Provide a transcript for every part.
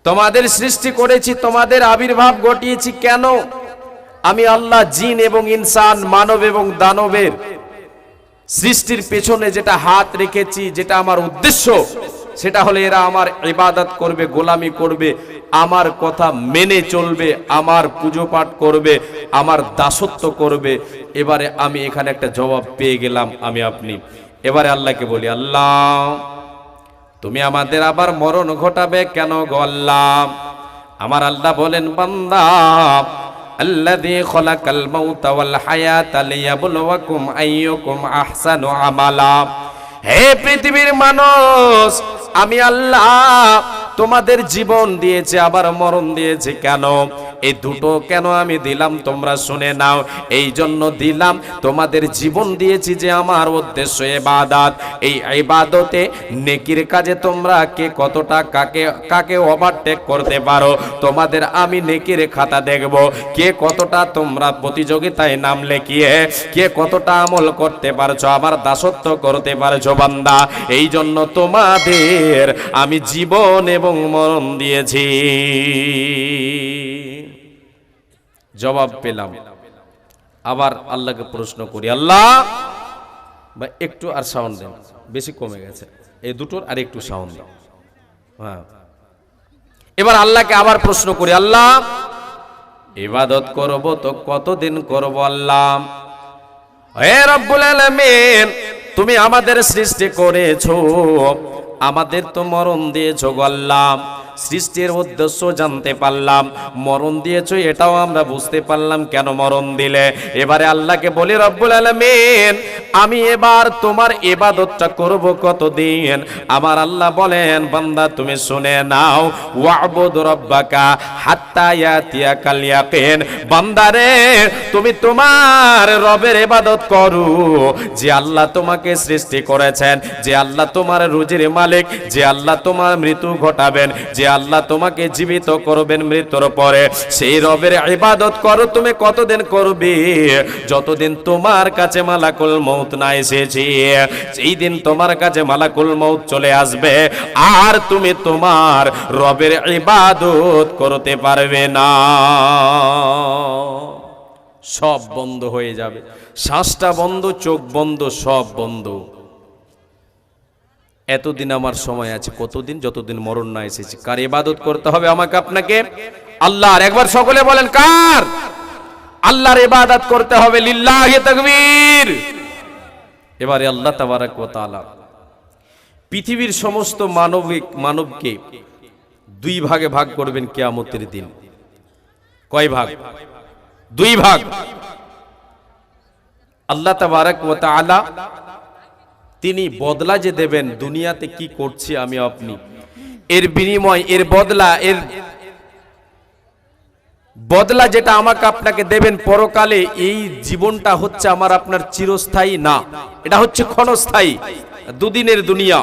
তোমাদের সৃষ্টি করেছি, তোমাদের আবির্ভাব ঘটিয়েছি কেন? আমি আল্লাহ জিন এবং ইনসান, মানব এবং দানবের সৃষ্টির পেছনে যেটা হাত রেখেছি, যেটা আমার উদ্দেশ্য, সেটা হলো এরা আমার ইবাদত করবে, গোলামি করবে, আমার কথা মেনে চলবে, আমার পুজো পাঠ করবে, আমার দাসত্ব করবে। এবারে আমি এখানে একটা জবাব পেয়ে গেলাম, আমি আপনি। এবারে আল্লাহকে বলি, আল্লাহ তুমি আমাদের আবার মরণ ঘটাবে কেন গো আল্লাহ? আমার আল্লাহ বলেন, বান্দা আল্লাযী খালাকাল মাউতা ওয়াল হায়াতা লিয়াবলুয়াকুম আইয়ুকুম আহসানু আমালা। হে পৃথিবীর মানুষ, আমি আল্লাহ তোমাদের জীবন দিয়েছে, আবার মরণ দিয়েছে কেন? এই দুটো কেন আমি দিলাম তোমরা শুনে নাও। এই জন্য দিলাম, তোমাদের জীবন দিয়েছি যে আমার উদ্দেশ্য ইবাদত। এই ইবাদতে নেকির কাজে তোমরা কে কতটা কাকে কাকে ওভারটেক করতে পারো, তোমাদের আমি নেকির খাতা দেখব। কে কতটা তোমরা প্রতিযোগিতায় নাম লেখিয়ে কে কতটা আমল করতে পারছো, আমার দাসত্ব করতে পারছো বান্দা। এই জন্য তোমাদের আমি জীবন এবং মরণ দিয়েছি। জবাব পেলাম। আবার আল্লাহকে প্রশ্ন করি, আল্লাহ বা একটু আর সাউন্ড দেন, বেশি কমে গেছে, এই দুটোর আর একটু সাউন্ড দাও। হ্যাঁ, এবার আল্লাহকে আবার প্রশ্ন করি, আল্লাহ ইবাদত করব তো কতদিন করব আল্লাহ? হে রব্বুল আলামিন, তুমি আমাদের সৃষ্টি করেছো, আমাদের তো মরণ দিয়েছো গো আল্লাহ। সৃষ্টির উদ্দেশ্য জানতে পারলাম, মরণ দিয়েছো এটাও আমরা বুঝতে পারলাম কেন মরণ দিলে। এবারে আল্লাহকে বলি, রব্বুল আলামিন আমি এবার তোমার ইবাদতটা করব কতদিন? আমার আল্লাহ বলেন, বান্দা তুমি শুনে নাও, ওয়াবুদ রাব্বাকা হাত্তা ইয়াতিয়াকাল ইয়াকিন। বান্দারে তুমি তোমার রবের ইবাদত করো, যে আল্লাহ তোমাকে সৃষ্টি করেছেন, যে আল্লাহ তোমার রুজির মালিক, যে আল্লাহ তোমার মৃত্যু ঘটাবেন, যে আল্লাহ তোমাকে জীবিত করবেন মৃত্যুর পরে, সেই রবের ইবাদত করো। তুমি কতদিন করবে? যতদিন তোমার কাছে মালাকুল মউত না এসেছে। সেই দিন তোমার কাছে মালাকুল মউত চলে আসবে, আর তুমি তোমার রবের ইবাদত করতে পারবে না। সব বন্ধ হয়ে যাবে, শ্বাসটা বন্ধ, চোখ বন্ধ, সব বন্ধ। এতদিন আমার সময় আছে, কতদিন? যতদিন মরণ না এসেছে। কার ইবাদত করতে হবে আমাকে আপনাকে? আল্লাহর। একবার সকলে বলেন, কার? আল্লাহর ইবাদত করতে হবে। লিল্লাহি তাকবীর। এবারে আল্লাহ তাবারাক ওয়া তাআলা পৃথিবীর সমস্ত মানবকে দুই ভাগে ভাগ করবেন কিয়ামতের দিন। কয় ভাগ? দুই ভাগ। আল্লাহ তাবারাক ওয়া তাআলা তিনি বদলা যে দেবেন, দুনিয়াতে কি করছি আমি আপনি, এর বিনিময়, এর বদলা যেটা আমাকে আপনাকে দেবেন পরকালে, এই জীবনটা হচ্ছে আমার আপনার চিরস্থায়ী না, এটা হচ্ছে ক্ষণস্থায়ী, দুদিনের দুনিয়া।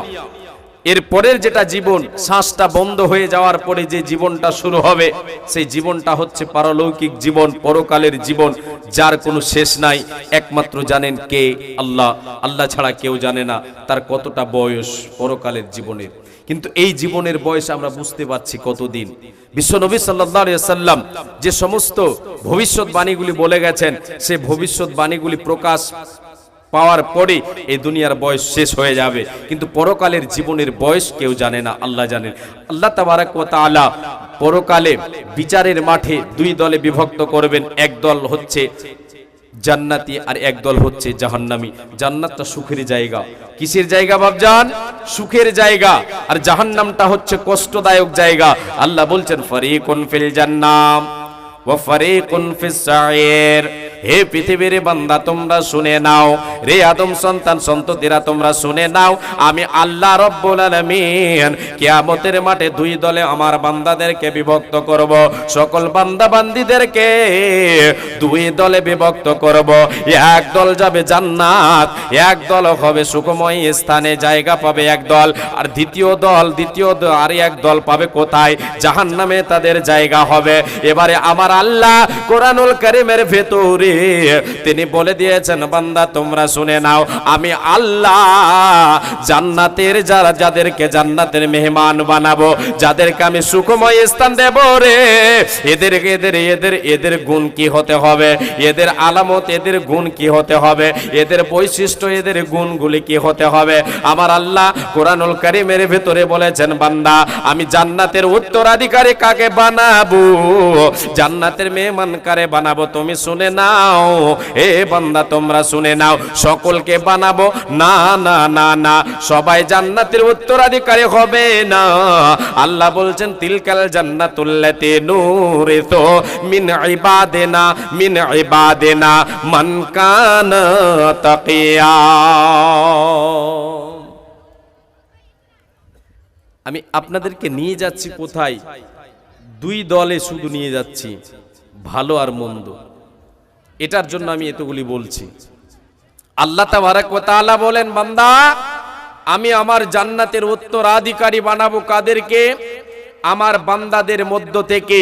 এর পরের যেটা জীবন, শ্বাসটা বন্ধ হয়ে যাওয়ার পরে যে জীবনটা শুরু হবে, সেই জীবনটা হচ্ছে পারলৌকিক জীবন, পরকালের জীবন, যার কোনো শেষ নাই। একমাত্র জানেন কে? আল্লাহ। আল্লাহ ছাড়া কেউ জানে না তার কতটা বয়স পরকালের জীবনের। কিন্তু এই জীবনের বয়স আমরা বুঝতে পারছি কতদিন। বিশ্বনবী সাল্লাল্লাহু আলাইহি ওয়াসাল্লাম যে সমস্ত ভবিষ্যৎবাণীগুলি বলে গেছেন, সেই ভবিষ্যৎবাণীগুলি প্রকাশ পাওয়ার পরে এই দুনিয়ার বয়স শেষ হয়ে যাবে, কিন্তু পরকালের জীবনের বয়স কেউ জানে না, আল্লাহ জানেন। আল্লাহ তাবারাক ওয়া তাআলা পরকালে বিচারের মাঠে দুই দলে বিভক্ত করবেন। এক দল হচ্ছে জান্নাতি আর এক দল হচ্ছে জাহান্নামী। জান্নাতটা সুখের জায়গা। কিসের জায়গা বাপজান? সুখের জায়গা। আর জাহান্নামটা হচ্ছে কষ্টদায়ক জায়গা। আল্লাহ বলছেন, ফারিকুন ফিল জান্নাম ওয়া ফারিকুন ফিস সাঈর। হে পৃথিবীর বান্দা তোমরা শুনে নাও, রে আদম সন্তান সন্ততিরা তোমরা শুনে নাও, আমি আল্লাহ রব্বুল আলামিন কিয়ামতের মাঠে দুই দলে আমার বান্দাদেরকে বিভক্ত করব। সকল বান্দা বান্দীদেরকে দুই দলে বিভক্ত করব। এক দল যাবে জান্নাত, এক দল হবে সুখময় স্থানে জায়গা পাবে এক দল, আর দ্বিতীয় দল আর এক দল পাবে কোথায়? জাহান্নামে তাদের জায়গা হবে। এবারে আমার আল্লাহ কোরআনুল কারীমের ভেতরে নূরে তিনি বলে দিয়েছেন, বান্দা তোমরা শুনে নাও, আমি আল্লাহ জান্নাতের যাদেরকে জান্নাতের মেহমান বানাবো, যাদেরকে আমি সুখময় স্থান দেব রে, এদের গুণ কি হতে হবে, এদের আলামত, এদের গুণ কি হতে হবে, এদের বৈশিষ্ট্য, এদের গুণগুলি কি হতে হবে। আমার আল্লাহ কোরআনুল কারীমের ভিতরে বলেছেন, বান্দা আমি জান্নাতের উত্তরাধিকারী কাকে বানাবো, জান্নাতের মেহমান কারে বানাবো, তুমি শুনে নাও। এ বান্দা তোমরা শুনে নাও, সকলকে বানাবো না, না না না, সবাই জান্নাতের উত্তরাধিকারী হবে না। আল্লাহ বলছেন, তিলকাল জান্নাতুল্লাতী নূরিসু মিন ইবাদিনা মান কানা তাকিয়া। আমি আপনাদেরকে নিয়ে যাচ্ছি কোথায়? দুই দলে শুধু নিয়ে যাচ্ছি, ভালো আর মন্দ। এটার জন্য আমি এতগুলি বলছি। আল্লাহ তাবারক ওয়া তাআলা বলেন, বান্দা আমি আমার জান্নাতের উত্তরাধিকারী বানাবো কাদেরকে? আমার বান্দাদের মধ্য থেকে,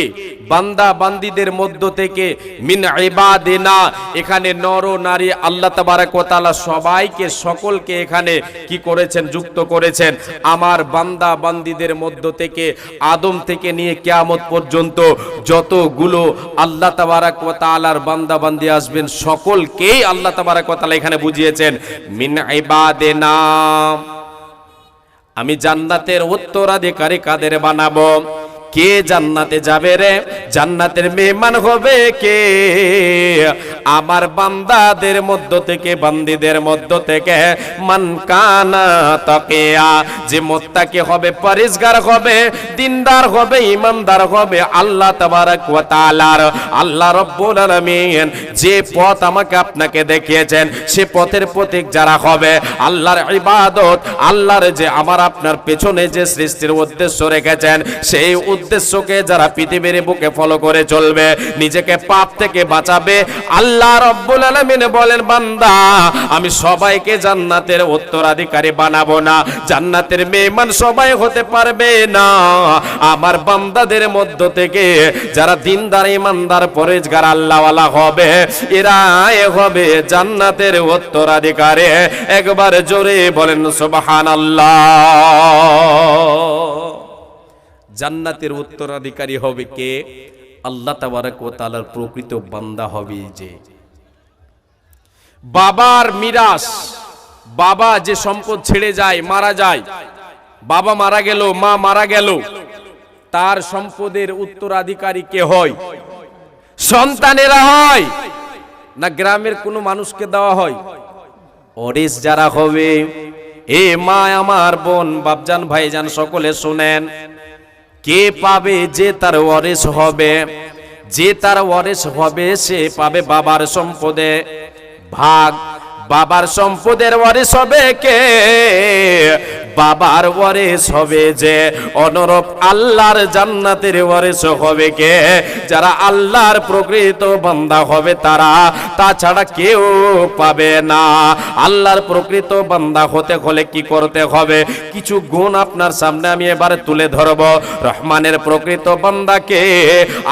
বান্দা বান্দীদের মধ্য থেকে, মিন ইবাদিনা, এখানে নর ও নারী আল্লাহ তাবারক ওয়া তাআলা সবাইকে, সকলকে এখানে কি করেছেন? যুক্ত করেছেন। আমার বান্দা বান্দীদের মধ্য থেকে, আদম থেকে নিয়ে কিয়ামত পর্যন্ত যতগুলো আল্লাহ তাবারক ওয়া তাআলার বান্দা বান্দী আসবেন, সকলকেই আল্লাহ তাবারক ওয়া তাআলা এখানে বুঝিয়েছেন মিন ইবাদিনা। আমি জান্নাতের উত্তরাধিকারী কাদের বানাবো? কে জান্নাতে যাবে রে? জান্নাতের মেহমান হবে কে? আমার বান্দাদের মধ্য থেকে, বান্দীদের মধ্য থেকে, মান কানা তাকিয়া, যে মুত্তাকি হবে, পরেজগার হবে, দিনদার হবে, ইমানদার হবে, আল্লাহ তাবারক ওয়া তাআলার, আল্লাহ রাব্বুল আলামিন যে পথ আমাকে আপনাকে দেখিয়েছেন, সে পথের পথিক যারা হবে, আল্লাহর ইবাদত, আল্লাহর যে আমার আপনার পেছনে যে সৃষ্টির উদ্দেশ্য রেখেছেন, সেই উদ্দেশ্যকে যারা পৃথিবীর বুকে ফলো করে চলবে, নিজেকে পাপ থেকে বাঁচাবে, আল্লাহ রাব্বুল আলামিন বলেন, বান্দা আমি সবাইকে জান্নাতের উত্তরাধিকারী বানাবো না, জান্নাতের মেহমান সবাই হতে পারবে না। আমার বান্দাদের মধ্য থেকে যারা দিনদার, ইমানদার, পরেজগার, আল্লাহওয়ালা হবে, এরা হবে জান্নাতের উত্তরাধিকারী। একবার জোরে বলেন সুবহানাল্লাহ। জান্নাতের উত্তরাধিকারী হবে কে? আল্লাহ তাবারক ওয়া তাআলার প্রকৃত বান্দা হবে। যে বাবার মিরাস, বাবা যে সম্পদ ছেড়ে যায়, মারা যায়, বাবা মারা গেল, মা মারা গেল, তার সম্পদের উত্তরাধিকারী কে হয়? সন্তানেরা হয় না গ্রামের কোনো মানুষকে দেওয়া হয়? ওয়ারিস যারা হবে, এ মা আমার বোন, বাপজান, ভাইজান, সকলে শুনেন, কে পাবে? যে তার ওয়ারিস হবে, যে তার ওয়ারিস হবে সে পাবে বাবার সম্পদে ভাগ। বাবার সম্পদের ওয়ারিস হবে কে? বাবার ওয়ারিস হবে যে। অনুরূপ আল্লাহর জান্নাতের ওয়ারিস হবে কে? যারা আল্লাহর প্রকৃত বান্দা হবে তারা, তাছাড়া কেউ পাবে না। আল্লাহর প্রকৃত বান্দা হতে হলে কি করতে হবে? কিছু গুণ আপনার সামনে আমি এবারে তুলে ধরব। রহমানের প্রকৃত বান্দাকে,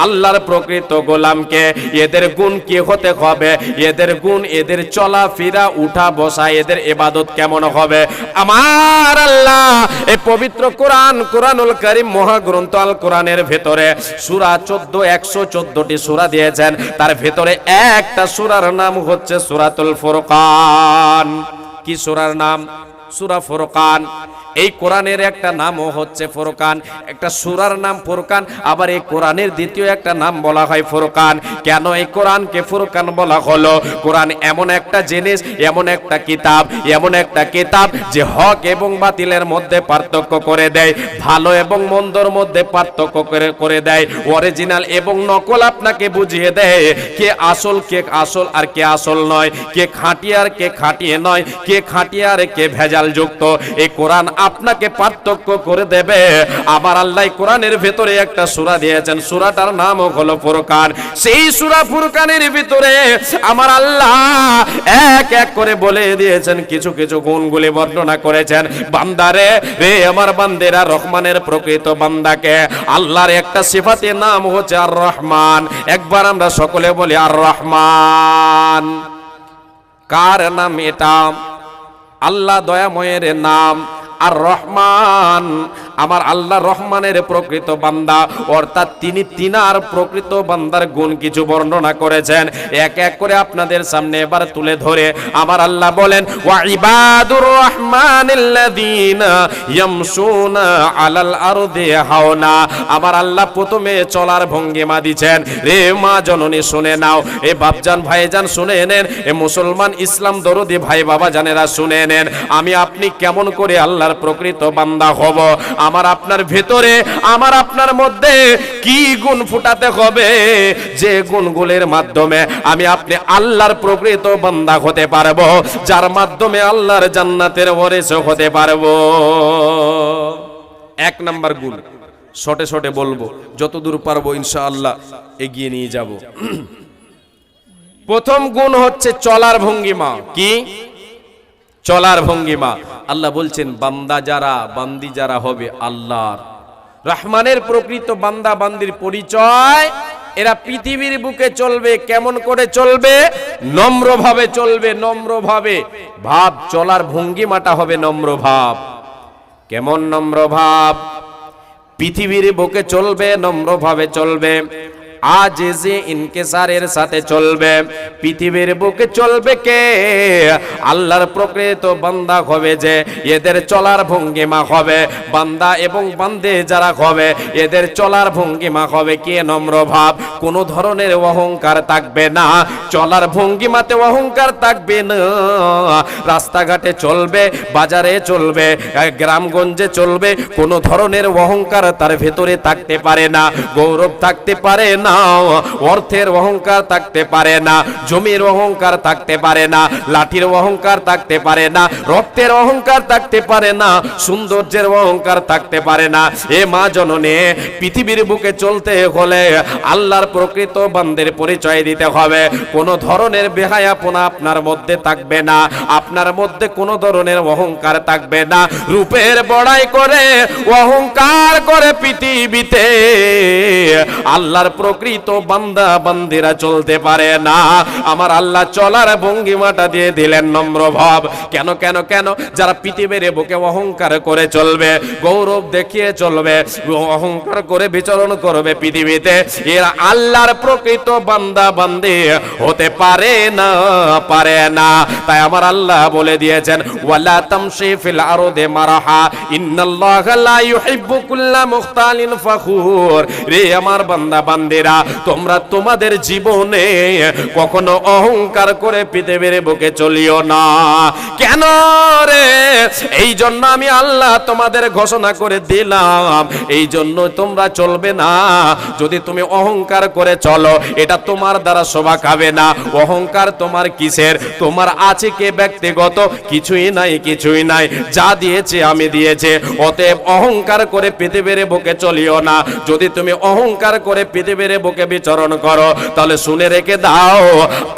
আল্লাহর প্রকৃত গোলামকে, এদের গুণ কি হতে হবে? এদের গুণ, এদের চলাফেরা, উঠা বসা, এদের ইবাদত কেমন হবে? আমার আল্লাহ এই পবিত্র কোরআন, কোরআনুল কারীম মহাগ্রন্থ আল কোরআনের ভেতরে সূরা 14, 114টি সূরা দিয়েছেন। তার ভেতরে একটা সূরার নাম হচ্ছে সূরাতুল ফুরকান। কি সূরার নাম? সূরা ফুরকান। এই কোরআনের একটা নামও হচ্ছে ফুরকান, একটা সূরার নাম ফুরকান, আবার এই কোরআনের দ্বিতীয় একটা নাম বলা হয় ফুরকান। কেন এই কোরআনকে ফুরকান বলা হলো? কোরআন এমন একটা জিনিস, এমন একটা কিতাব, এমন একটা কিতাব যে হক এবং বাতিলের মধ্যে পার্থক্য করে দেয়, ভালো এবং মন্দর মধ্যে পার্থক্য করে দেয়, অরিজিনাল এবং নকল আপনাকে বুঝিয়ে দেয়, কে আসল, কে আসল আর কে আসল নয়, কে খাঁটি আর কে খাঁটিয়ে নয়, কে খাঁটি আর কে ভেজাল ভেজাল যুক্ত। এই কোরআন আপনাকে পার্থক্য করে দেবে। আমার আল্লাহ কোরআনের ভেতরে একটা সূরা দিয়েছেন, সূরাটার নাম হলো ফুরকান। সেই সূরা ফুরকানের ভিতরে আমার আল্লাহ এক এক করে বলে দিয়েছেন, কিছু কিছু গুণগুলি বর্ণনা করেছেন। বান্দারে রে আমার বান্দেরা, রহমানের প্রকৃত বান্দাকে আল্লাহর একটা সিফাতের নাম হচ্ছে আর রহমান। একবার আমরা সকলে বলি আর রহমান। কার নাম এটা? আল্লাহ দয়াময়ের নাম। আর রহমান, আমার আল্লাহ রহমানের প্রকৃত বান্দা, অর্থাৎ তিনি তিনার প্রকৃত বান্দার গুণ কিছু বর্ণনা করেছেন। এক এক করে আপনাদের সামনে এবার তুলে ধরে আমার আল্লাহ বলেন, ওয়া ইবাদুর রহমানিল্লাযীনা ইয়ামশুনা আলাল আরদি হাওনা। আমার আল্লাহ প্রথমে চলার ভঙ্গিমা দিবেন। রে মা জননী শুনে নাও, এ বাপজান ভাইজান শুনে নেন, এ মুসলমান ইসলাম দরদি ভাই বাবা জানেরা শুনে নেন, আমি আপনি কেমন করে আল্লাহর প্রকৃত বান্দা হব। আমার আপনার ভেতরে, আমার আপনার মধ্যে কি গুণ ফুটাতে হবে, যে গুণগুলির মাধ্যমে আমি আপনি আল্লাহর প্রকৃত বান্দা হতে পারবো, যার মাধ্যমে আল্লাহর জান্নাতের ওয়ারিস হতে পারবো। এক নাম্বার গুণ, শর্টে শর্টে বলবো, যতদূর পারবো ইনশাআল্লাহ এগিয়ে নিয়ে যাব। প্রথম গুণ হচ্ছে চলার ভঙ্গিমা। কি? চলার ভঙ্গিমা। আল্লাহ বলছেন, বান্দা যারা, বান্দি যারা হবে আল্লাহর রহমানের প্রকৃত বান্দা বান্দির পরিচয়, এরা পৃথিবীর বুকে চলবে। কেমন করে চলবে? নম্রভাবে চলবে। নম্রভাবে ভাব, চলার ভঙ্গিমাটা হবে নম্র ভাব। কেমন নম্র ভাব? পৃথিবীর বুকে চলবে, নম্রভাবে চলবে, আজেজে ইনকিসারের সাথে চলবে। পৃথিবীর বুকে চলবে কে? আল্লাহর প্রকৃত বান্দা হবে যে, এদের চলার ভঙ্গিমা হবে, বান্দা এবং বান্দে যারা হবে এদের চলার ভঙ্গিমা হবে কি? নম্র ভাব। কোনো ধরনের অহংকার থাকবে না, চলার ভঙ্গিমাতে অহংকার থাকবে না। রাস্তাঘাটে চলবে, বাজারে চলবে, গ্রামগঞ্জে চলবে, কোনো ধরনের অহংকার তার ভেতরে থাকতে পারে না, গৌরব থাকতে পারে না, অর্থের অহংকার থাকতে পারে না, জমির অহংকার থাকতে পারে না, লাঠির অহংকার থাকতে পারে না, রক্তের অহংকার থাকতে পারে না, সৌন্দর্যের অহংকার থাকতে পারে না। এ মা জননী, পৃথিবীর বুকে চলতে হলে আল্লাহর প্রকৃত বান্দের পরিচয় দিতে হবে। কোন ধরনের বেহায়াপনা আপনার মধ্যে থাকবে না, আপনার মধ্যে কোন ধরনের অহংকার থাকবে না। রূপের বড়াই করে, অহংকার করে পৃথিবীতে আল্লাহর প্রকৃত বান্দা বান্দিরা চলতে পারে না। আমার আল্লাহ চলার ভঙ্গিমাটা দিয়ে দিলেন নম্র ভাব। কেন কেন কেন? যারা পৃথিবীর বুকে অহংকার করে চলবে, গৌরব দেখিয়ে চলবে, অহংকার করে বিচরণ করবে পৃথিবীতে, এরা আল্লাহর প্রকৃত বান্দা বান্দি হতে পারে না, পারে না। তাই আমার আল্লাহ বলে দিয়েছেন, ওয়ালা তামশি ফিল আরদি মারহা ইন্নাল্লাহা লা ইউহিব্বু কুল্লা মুখতালিন ফাখুর। রে আমার বান্দা বান্দিরা, তোমরা তোমাদের জীবনে কখনো অহংকার করে পৃথিবীর বুকে চলিও না। কেন রে? এই জন্য আমি আল্লাহ তোমাদের ঘোষণা করে দিলাম, এই জন্য তোমরা চলবে না। যদি তুমি অহংকার করে চলো, এটা তোমার দ্বারা শোভা খাবে না। অহংকার তোমার কিসের? তোমার আছে কে? ব্যক্তিগত কিছুই নাই, কিছুই নাই, যা দিয়েছে আমি দিয়েছে। অতএব অহংকার করে পৃথিবীর বুকে চলিও না। যদি তুমি অহংকার করে পৃথিবীর বুকে বিচরণ করো, তাহলে শুনে রেখে দাও,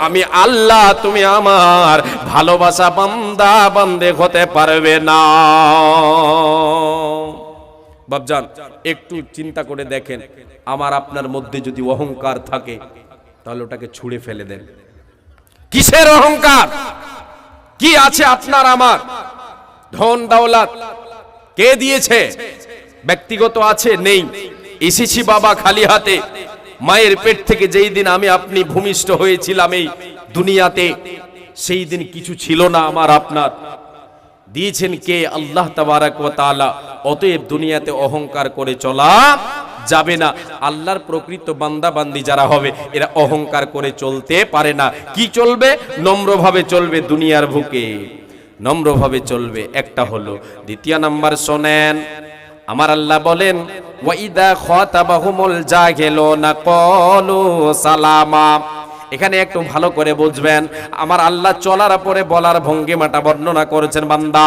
আমি আল্লাহ, তুমি আমার ভালোবাসা বান্দা বান্দে হতে পারবে না। বাপজান, একটু চিন্তা করে দেখেন, আমার আপনার মধ্যে যদি অহংকার থাকে, তাহলে ওটাকে ছুঁড়ে ফেলে দেন। কিসের অহংকার? কি আছে আপনার আমার? ধন দৌলত কে দিয়েছে? ব্যক্তিগত আছে? নেই। এসেছি বাবা খালি হাতে। মায়ের পেট থেকে যেই দিন আমি আপনি ভূমিষ্ঠ হয়েছিলাম এই দুনিয়াতে, সেই দিন কিছু ছিল না আমার আপনার। দিয়েছেন কে? আল্লাহ তাবারক ওয়া তাআলা। অতএব দুনিয়াতে অহংকার করে চলা যাবে না। আল্লাহর প্রকৃত বান্দা বান্দি যারা হবে, এরা অহংকার করে চলতে পারে না। কি চলবে? নম্রভাবে চলবে। দুনিয়ার বুকে নম্রভাবে চলবে। একটা হলো। দ্বিতীয় নাম্বার শোনেন, আমার আল্লাহ বলেন, ওয়াইদা খাতাবাহুমুল জাহিলুনা ক্বালু সালামা। এখানে একটু ভালো করে বুঝবেন, আমার আল্লাহ চলার পরে বলার ভঙ্গিমাটা বর্ণনা করেছেন, বান্দা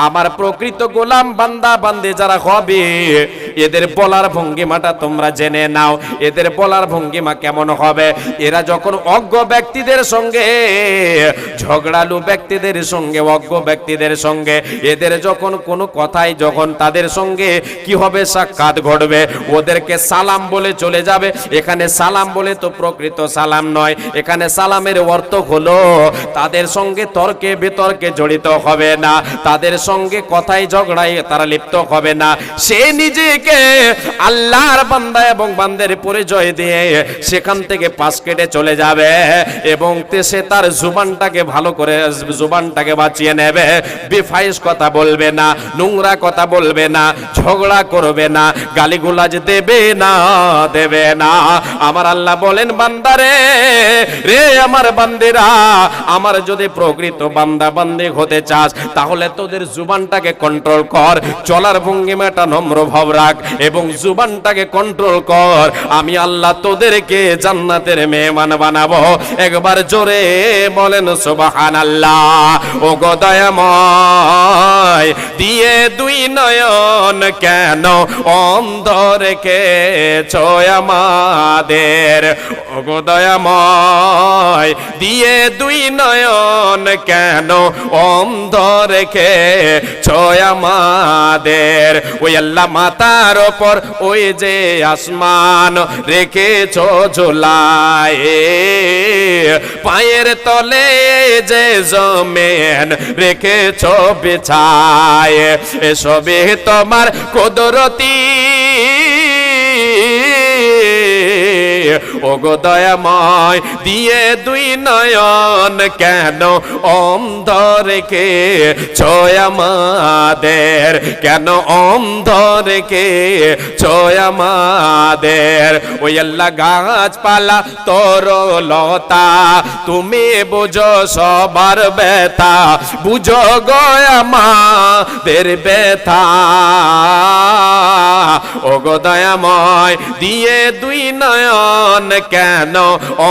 আমার প্রকৃত গোলাম বান্দা বান্দে যারা হবে এদের বলার ভঙ্গিমাটা তোমরা জেনে নাও। এদের বলার ভঙ্গিমা কেমন হবে? এরা যখন অজ্ঞ ব্যক্তিদের সঙ্গে, ঝগড়ালু ব্যক্তিদের সঙ্গে, অজ্ঞ ব্যক্তিদের সঙ্গে এদের যখন কোনো কথাই যখন তাদের সঙ্গে কি হবে সাক্ষাৎ ঘটবে, ওদেরকে সালাম বলে চলে যাবে। এখানে সালাম বলে তো প্রকৃত সালাম নয়, এখানে সালামের অর্থ হলো তাদের সঙ্গে তর্কে বিতর্কে জড়িত হবে না, তাদের সঙ্গে কথাই ঝগড়ায় তারা লিপ্ত হবে না। সে নিজেকে আল্লাহর বান্দা এবং বান্দের পরিচয় দিয়ে সেখান থেকে পাশ কেটে চলে যাবে এবং সে তার জুবানটাকে ভালো করে জুবানটাকে বাঁচিয়ে নেবে। বেফাইজ কথা বলবে না, নোংরা কথা বলবে না, ঝগড়া করবে না, গালিগুলাজ দেবে না। আমার আল্লাহ বলেন, বান্দারে রে আমার বান্দেরা, আমার যদি প্রকৃত বান্দা বান্দি হতে চাস তাহলে তোদের জুবানটাকে কন্ট্রোল কর, চলার ভঙ্গিমাটা নম্র ভাব রাখ এবং জুবানটাকে কন্ট্রোল কর। আমি আল্লাহ তোদেরকে জান্নাতের মেহমান বানাবো। একবার জোরে বলেন সুবহানাল্লাহ। ও গো দয়াময়, দিয়ে দুই নয়ন কেন অন্ধ রেখেছ আমাদের? ও গো দয়াময়, দিয়ে দুই নয়ন কেন অন্ধ রেখেছ আমাদের? ওই আল্লাহ মাথার ওপর ওই যে আসমান রেখেছ ঝোলায়, পায়ের তলে যে জমিন রেখেছ বিছায়, এসবে তোমার কুদরতি। ও গো দয়াময়, দিয়ে দুই নয়ন কেন অন্ধ রেখেছ আমাদের? কেন অন্ধ রেখেছ আমাদের? ওই আল্লাহ গাছপালা তরলতা তুমি বুঝো সবার ব্যথা, বুঝো গো আমাদের ব্যথা। ও গো দয়াময়, দিয়ে দুই নয়ন কেন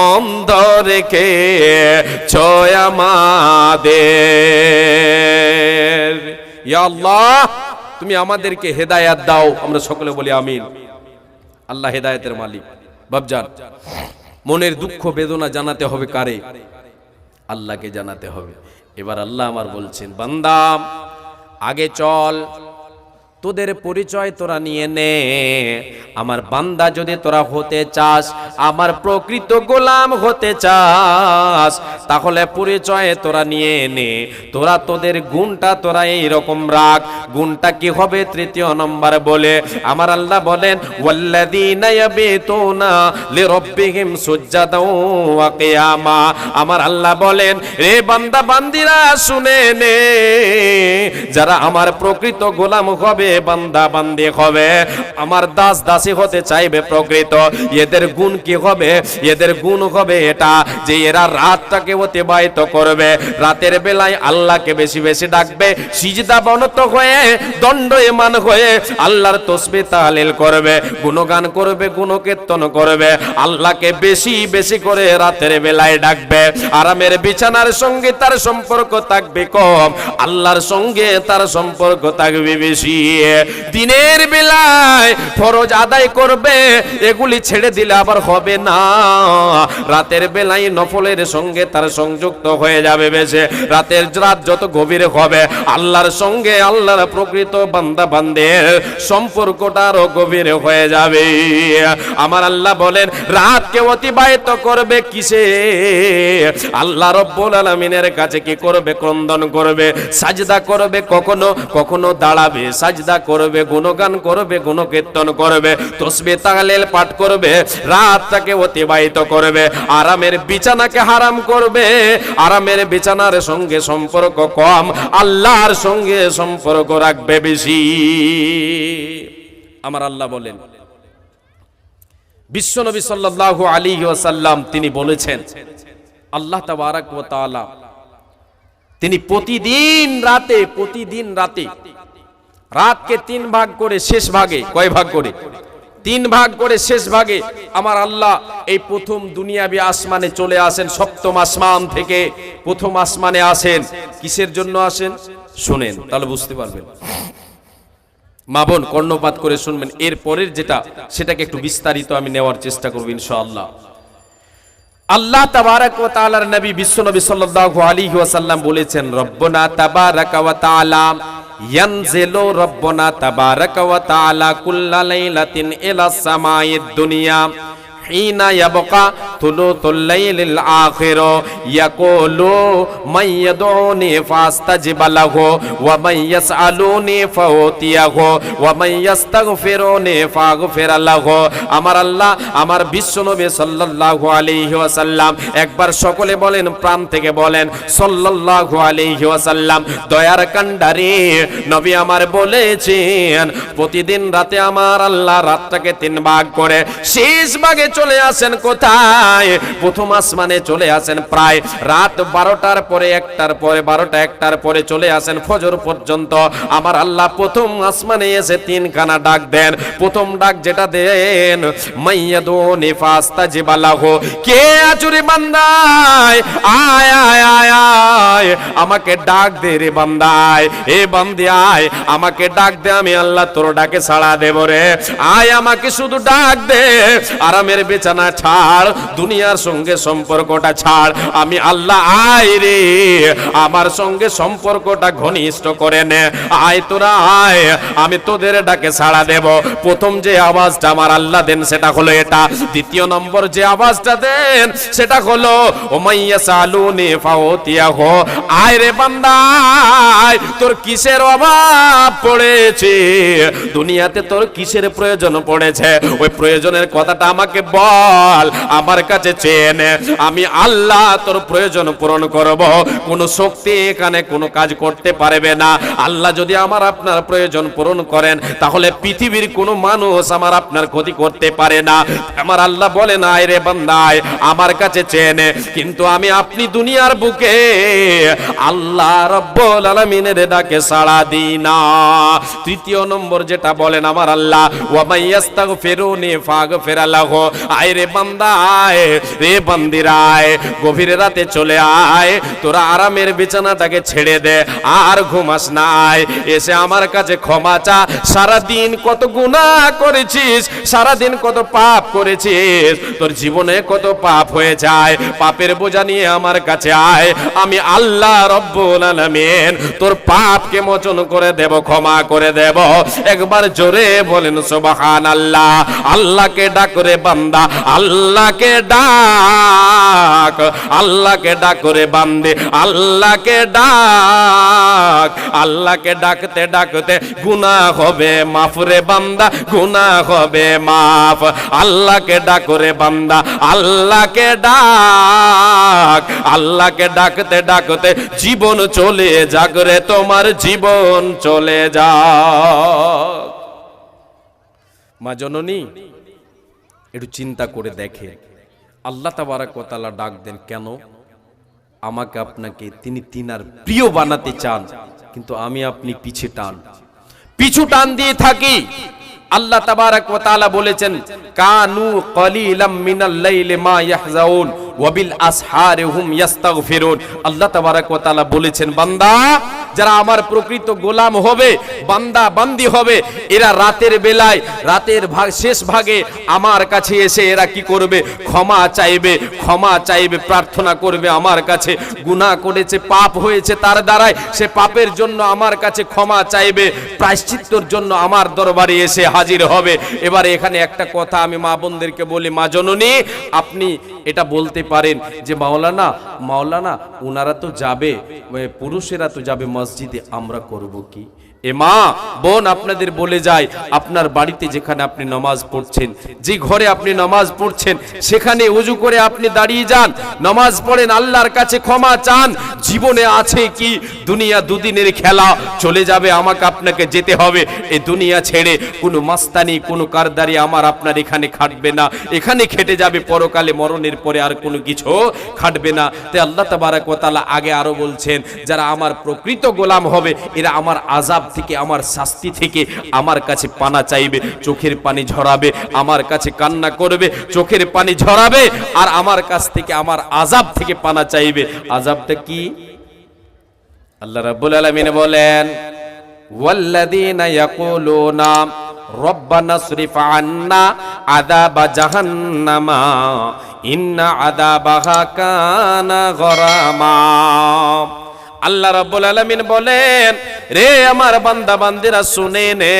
অন্ধ রেখেছ আমাদের? ইয়া আল্লাহ, তুমি আমাদেরকে হেদায়েত দাও। আমরা সকলে বলি আমিন। আল্লাহ হেদায়েতের মালিক। বাপজান, মনের দুঃখ বেদনা জানাতে হবে কারে? আল্লাহকে জানাতে হবে। এবার আল্লাহ আমার বলছেন, বান্দা আগে চল, তোদের পরিচয় তোরা নিয়ে নে। আমার বান্দা যদি তোরা হতে চাস, আমার প্রকৃত গোলাম হতে চাস, তাহলে পরিচয় তোরা নিয়ে নে। তোরা তোদের গুণটা তোরা এইরকম রাখ। গুণটা কি হবে? তৃতীয় নম্বর বলে আমার আল্লাহ বলেন, ওয়াল্লাযীনা ইয়াবিতুনা লিরাব্বিহিম সুজদাও ওয়া কিয়ামা। আমার আল্লাহ বলেন, রে বান্দা বান্দিরা শুনে নে, যারা আমার প্রকৃত গোলাম হবে, বান্দা বান্দি হবে, আমার দাস দাসী হতে চাইবে প্রকৃত, এদের গুণ কি হবে? এদের গুণ হবে এটা যে এরা রাতটাকে অতিবাহিত করবে, রাতের বেলায় আল্লাহকে বেশি বেশি ডাকবে, সিজদা বনত হয়ে দণ্ডায়মান হয়ে আল্লাহর তাসবিহ তাহলিল করবে, গুণগান করবে, গুণকীর্তন করবে, আল্লাহকে বেশি বেশি করে রাতের বেলায় ডাকবে। আরামের বিছানার সঙ্গে তার সম্পর্ক থাকবে কম, আল্লাহর সঙ্গে তার সম্পর্ক থাকবে বেশি। দিনের বেলায় ফরজ আদায় করবে, এগুলি ছেড়ে দিলে আবার হবে না। রাতের বেলায় নফলের সঙ্গে তার সংযুক্ত হয়ে যাবে বেশি। রাত যত গভীর হবে, আল্লাহর সঙ্গে আল্লাহর প্রকৃত বান্দা বান্দের সম্পর্কটা আরো গভীর হয়ে যাবে। আমার আল্লাহ বলেন, রাতকে অতিবাহিত করবে কিসে? আল্লাহ রব্বুল আলামিনের কাছে কি করবে? ক্রন্দন করবে, সাজদা করবে, কখনো কখনো দাঁড়াবে, সাজদা করবে, গুণগান করবে, গুণকীর্তন করবে, তাসবিহ তাহলিল পাঠ করবে, রাতটাকে অতিবাহিত করবে। আরামের বিছানাকে হারাম করবে, আরামের বিছানার সঙ্গে সম্পর্ক কম, আল্লাহর সঙ্গে সম্পর্ক রাখবে বেশি। আমার আল্লাহ বলেন, বিশ্বনবী সাল্লাল্লাহু আলাইহি ওয়াসাল্লাম তিনি বলেছেন, আল্লাহ তাবারাক ওয়া তাআলা তিনি প্রতিদিন রাতে রাতকে তিন ভাগ করে, শেষ ভাগে কয় ভাগ করে? তিন ভাগ করে শেষ ভাগে আমার আল্লাহ এই প্রথম দুনিয়াবি আসমানে চলে আসেন, সপ্তম আসমান থেকে প্রথম আসমানে আসেন। কিসের জন্য আসেন শুনেন, তাহলে বুঝতে পারবেন। মা বোন কর্ণপাত করে শুনবেন। এর পরের যেটা সেটাকে একটু বিস্তারিত আমি নেওয়ার চেষ্টা করব ইনশাআল্লাহ। আল্লাহ তাবারাক ওয়া তাআলার নবী বিশ্বনবী সাল্লাল্লাহু আলাইহি ওয়াসাল্লাম বলেছেন, রব্বনা তাবারাকা ওয়া তাআলা ইয়ানজিলু রব্বনা তাবারাকা ওয়া তাআলা কুল্লা লাইলাতিন ইলাস সামাইদ দুনিয়া হিনা ইয়াবকা তুলুতুল লাইলিল আখির ইয়াকুলু মান ইয়াদউনি ফাস্তাজিব লাহু ওয়া মান ইয়াসআলুনি ফাউতিয়াহু ওয়া মান ইস্তাগফিরুনি ফাগফির লাহু। আমার আল্লাহ আমার বিশ্বনবী সাল্লাল্লাহু আলাইহি ওয়াসাল্লাম, একবার সকলে বলেন, প্রাণ থেকে বলেন সাল্লাল্লাহু আলাইহি ওয়াসাল্লাম। দয়ার কান্ডারে নবী আমার বলেছেন, প্রতিদিন রাতে আমার আল্লাহ রাতটাকে তিন ভাগ করে শেষ ভাগে চলে আসেন কোথায়? প্রথম আসমানে চলে আসেন প্রায় রাত 12টার পরে, 1টার পরে, 12টা 1টার পরে চলে আসেন ফজর পর্যন্ত। আমার আল্লাহ প্রথম আসমানে এসে তিনখানা ডাক দেন। প্রথম ডাক যেটা দেন, মাইয়াদুনি ফাস্তাজিব লাহু, কে আচুরি বান্দায় আয় আয় আয় আয়, আমাকে ডাক দে রে বান্দায়, এ বান্দি আয়, আমাকে ডাক দে, আমি আল্লাহ তোর ডাকে সাড়া দেব রে। আয় আমাকে শুধু ডাক দে, আরামের বিছানা ছাড়, দুনিয়ার সঙ্গে সম্পর্কটা ছাড়, আমি আল্লাহ আয় রে, আমার সঙ্গে সম্পর্কটা ঘনিষ্ঠ করে নে, আয় তোরা আয়, আমি তোদের ডাকে সাড়া দেব। প্রথম যে আওয়াজটা আমার আল্লাহ দেন সেটা হলো এটা। দ্বিতীয় নম্বর যে আওয়াজটা দেন সেটা হলো ওমাইয়া সালুনি ফাউতিয়াহু, আয় রে বান্দা আয়, তোর কিসের অভাব পড়েছে, দুনিয়াতে তোর কিসের প্রয়োজন পড়েছে, ওই প্রয়োজনের কথাটা আমাকে বল, আমার কাছে চেয়ে নে, আমি আল্লাহ তোর প্রয়োজন পূরণ করব। কোন শক্তি এখানে কোনো কাজ করতে পারবে না। আল্লাহ যদি আমার আপনার প্রয়োজন পূরণ করেন তাহলে পৃথিবীর কোনো মানুষ আমার আপনার ক্ষতি করতে পারে না। আমার আল্লাহ বলেন, আয় রে বান্দায়, আমার কাছে চেয়ে নে, কিন্তু আমি আপনি দুনিয়ার বুকে আল্লাহ রব্বুল আলামিনের ডাকে সাড়া দিই না। তৃতীয় নম্বর যেটা বলেন আমার আল্লাহ, ওয়া মাইয়াস্তাগফিরুনি ফাগফির লাহু, আয় রে বান্দা আয়, রে বান্দিরা আয়, গভীর রাতে চলে আয়, তোরা আরামের বিছানাটাকে ছেড়ে দে, আর ঘুমাস না, আয় এসে আমার কাছে ক্ষমা চা। সারাদিন কত গুনাহ করেছিস, সারাদিন কত পাপ করেছিস, তোর জীবনে কত পাপ হয়ে যায়, পাপের বোঝা নিয়ে আমার কাছে আয়, আমি আল্লাহ রব্বুল আলামিন তোর পাপকে মোচন করে দেব, ক্ষমা করে দেব। একবার জোরে বলেন সুবহানাল্লাহ। আল্লাহকে ডাক রে বান্দা, আল্লাহকে ডাক, আল্লাহকে ডাক রে বান্দে, আল্লাহকে ডাক, আল্লাহকে ডাকতে ডাকতে গুনাহ হবে মাফ রে বান্দা, গুনাহ হবে মাফ। আল্লাহকে ডাক রে বান্দা, আল্লাহকে ডাক, আল্লাহকে ডাকতে ডাকতে জীবন চলে যাক রে, তোমার জীবন চলে যাক। মা জননী একটু চিন্তা করে দেখে, আল্লাহ তাবারাক ওয়া তাআলা ডাক দেন কেন? আমাকে আপনাকে তিনি তিনার প্রিয় বানাতে চান, কিন্তু আমি আপনি পিছু টান দিয়ে থাকি। আল্লাহ তাবারাক ওয়া তাআলা বলেছেন, কানু কলিলাম মিনাল লাইলি মা ইয়াহজাউন ওয়া বিল আসহারি হুম ইস্তাগফিরুন। আল্লাহ তাবারাক ওয়া তাআলা বলেছেন, বান্দা যারা আমার প্রকৃত গোলাম হবে, বান্দা বান্দি হবে, এরা রাতের বেলায়, রাতের শেষ ভাগে আমার কাছে এসে এরা কি করবে? ক্ষমা চাইবে, ক্ষমা চাইবে, প্রার্থনা করবে আমার কাছে। গুনাহ করেছে, পাপ হয়েছে তার দ্বারাই, সে পাপের জন্য আমার কাছে ক্ষমা চাইবে, প্রায়শ্চিত্তর জন্য আমার দরবারে এসে হাজির হবে। এবারে এখানে একটা কথা আমি মা বোনদেরকে বলি, মা জননী আপনি এটা বলতে পারেন যে মাওলানা ওনারা তো যাবে, পুরুষেরা তো যাবে মসজিদে, আমরা করব কি? এ মা বোন আপনাদের বলে যায়, আপনার বাড়িতে যেখানে আপনি নামাজ পড়ছেন, যে ঘরে আপনি নামাজ পড়ছেন, সেখানে ওযু করে আপনি দাঁড়িয়ে যান, নামাজ পড়েন, আল্লাহর কাছে ক্ষমা চান। জীবনে আছে কি? দুনিয়া দুদিনের খেলা, চলে যাবে, আমাকে আপনাকে যেতে হবে এই দুনিয়া ছেড়ে। কোনো মাস্তানি, কোনো কারদারি আমার আপনার এখানে খাটবে না, এখানে খেটে যাবে, পরকালে মরণের পরে আর কোনো কিছু খাটবে না। তাই আল্লাহ তাবারাক ওয়া তাআলা আগে আরো বলছেন, যারা আমার প্রকৃত গোলাম হবে এরা আমার আযাব থেকে, আমার শাস্তি থেকে আমার কাছে পানা চাইবে, চোখের পানি ঝরাবে, আমার কাছে কান্না করবে, চোখের পানি ঝরাবে, আর আমার কাছ থেকে, আমার আযাব থেকে পানা চাইবে। আযাবটা কি? আল্লাহ রাব্বুল আলামিন বলেন, ওয়াল্লাযীনা ইয়াকুলুনা রব্বানা সরিফ আন্না আযাবা জাহান্নামা ইন্না আযাবাহা কানা গরামা। আল্লাহ রাব্বুল আলামিন বলেন, রে আমার বান্দা বান্দিরা শুনে নে,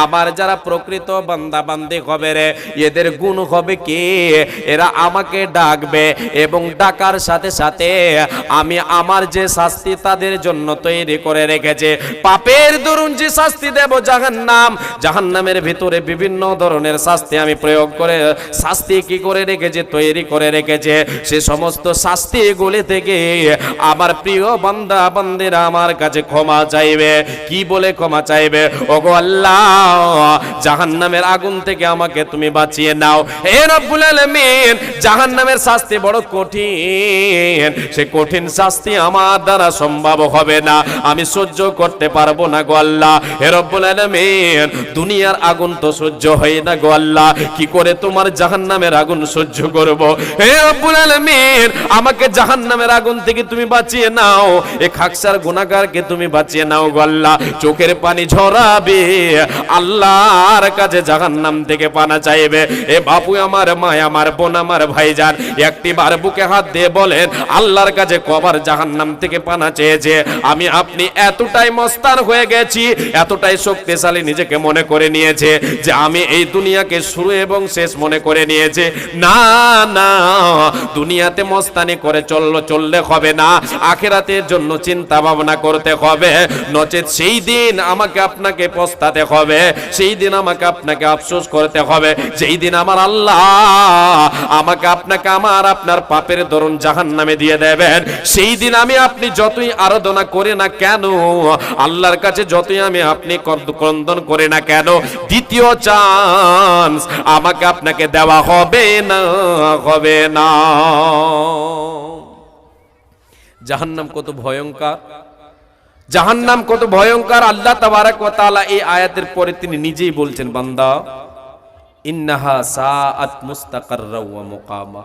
আমার যারা প্রকৃত বান্দা বান্দি হবে রে, এদের গুণ হবে কি? এরা আমাকে ডাকবে এবং ডাকার সাথে সাথে আমি আমার যে শাস্তি তাদের জন্য তৈরি করে রেখেছে, পাপের দরুন যে শাস্তি দেব জাহান্নাম, জাহান্নামের ভিতরে বিভিন্ন ধরনের শাস্তি আমি প্রয়োগ করে, শাস্তি কি করে রেখেছে, তৈরি করে রেখেছে, সে সমস্ত শাস্তিগুলি থেকে আমার প্রিয় বান্দা বান্দিরা আমার কাছে ক্ষমা চাইবে। কি বলে ক্ষমা চাইবে? ওগো আল্লাহ, জাহান্নামের আগুন থেকে আমাকে তুমি বাঁচিয়ে নাও। হে রব্বুল আলামিন, জাহান্নামের শাস্তি বড় কঠিন, সে কঠিন শাস্তি আমার দ্বারা সম্ভব হবে না, আমি সহ্য করতে পারবো না গো আল্লাহ। হে রব্বুল আলামিন, দুনিয়ার আগুন তো সহ্য হয় না গো আল্লাহ, কি করে তোমার জাহান্নামের আগুন সহ্য করব? হে রব্বুল আলামিন, আমাকে জাহান্নামের আগুন থেকে তুমি বাঁচিয়ে নাও, এ খাকসার গুনাহগারকে তুমি বাঁচিয়ে নাও গো আল্লাহ। চোখের পানি ঝরাবে, আল্লাহর কাছে জাহান্নাম থেকে পানা চাইবে। এ বাপু আমার, মা আমার, বোন আমার, ভাইজান, একটিবার বুকে হাত দিয়ে বলেন, আল্লাহর কাছে কবার জাহান্নাম থেকে পানা চেয়েছে? আমি আপনি এতটাই মস্তান হয়ে গেছি, এতটাই শক্তিশালী নিজেকে মনে করে নিয়েছে যে আমি এই দুনিয়াকে শুরু এবং শেষ মনে করে নিয়েছে। না না, দুনিয়াতে মস্তানি করে চললে হবে না, আখিরাতের জন্য চিন্তা ভাবনা করতে হবে, নচেত সেই দিন আমাকে আপনাকে পস্তাতে হবে, সেই দিন আমাকে আপনাকে আফসোস করতে হবে, যেই দিন আমার আল্লাহ আমাকে আপনাকে আমার আপনার পাপের দরুন জাহান্নামে দিয়ে দেবেন। সেই দিন আমি আপনি যতই আরাধনা করি না কেন, আল্লাহর কাছে যতই আমি আপনি ক্রন্দন করি না কেন, দ্বিতীয় চান্স আমাকে আপনাকে দেওয়া হবে না, হবে না। জাহান্নাম কত ভয়ঙ্কর, জাহান্নাম কত ভয়ঙ্কর। আল্লাহ তাবারক ওয়া তাআলা এই আয়াতের পরে তিনি নিজেই বলছেন, বান্দা ইন্নাহা সাআত মুস্তাকাররা ওয়া মুকামা।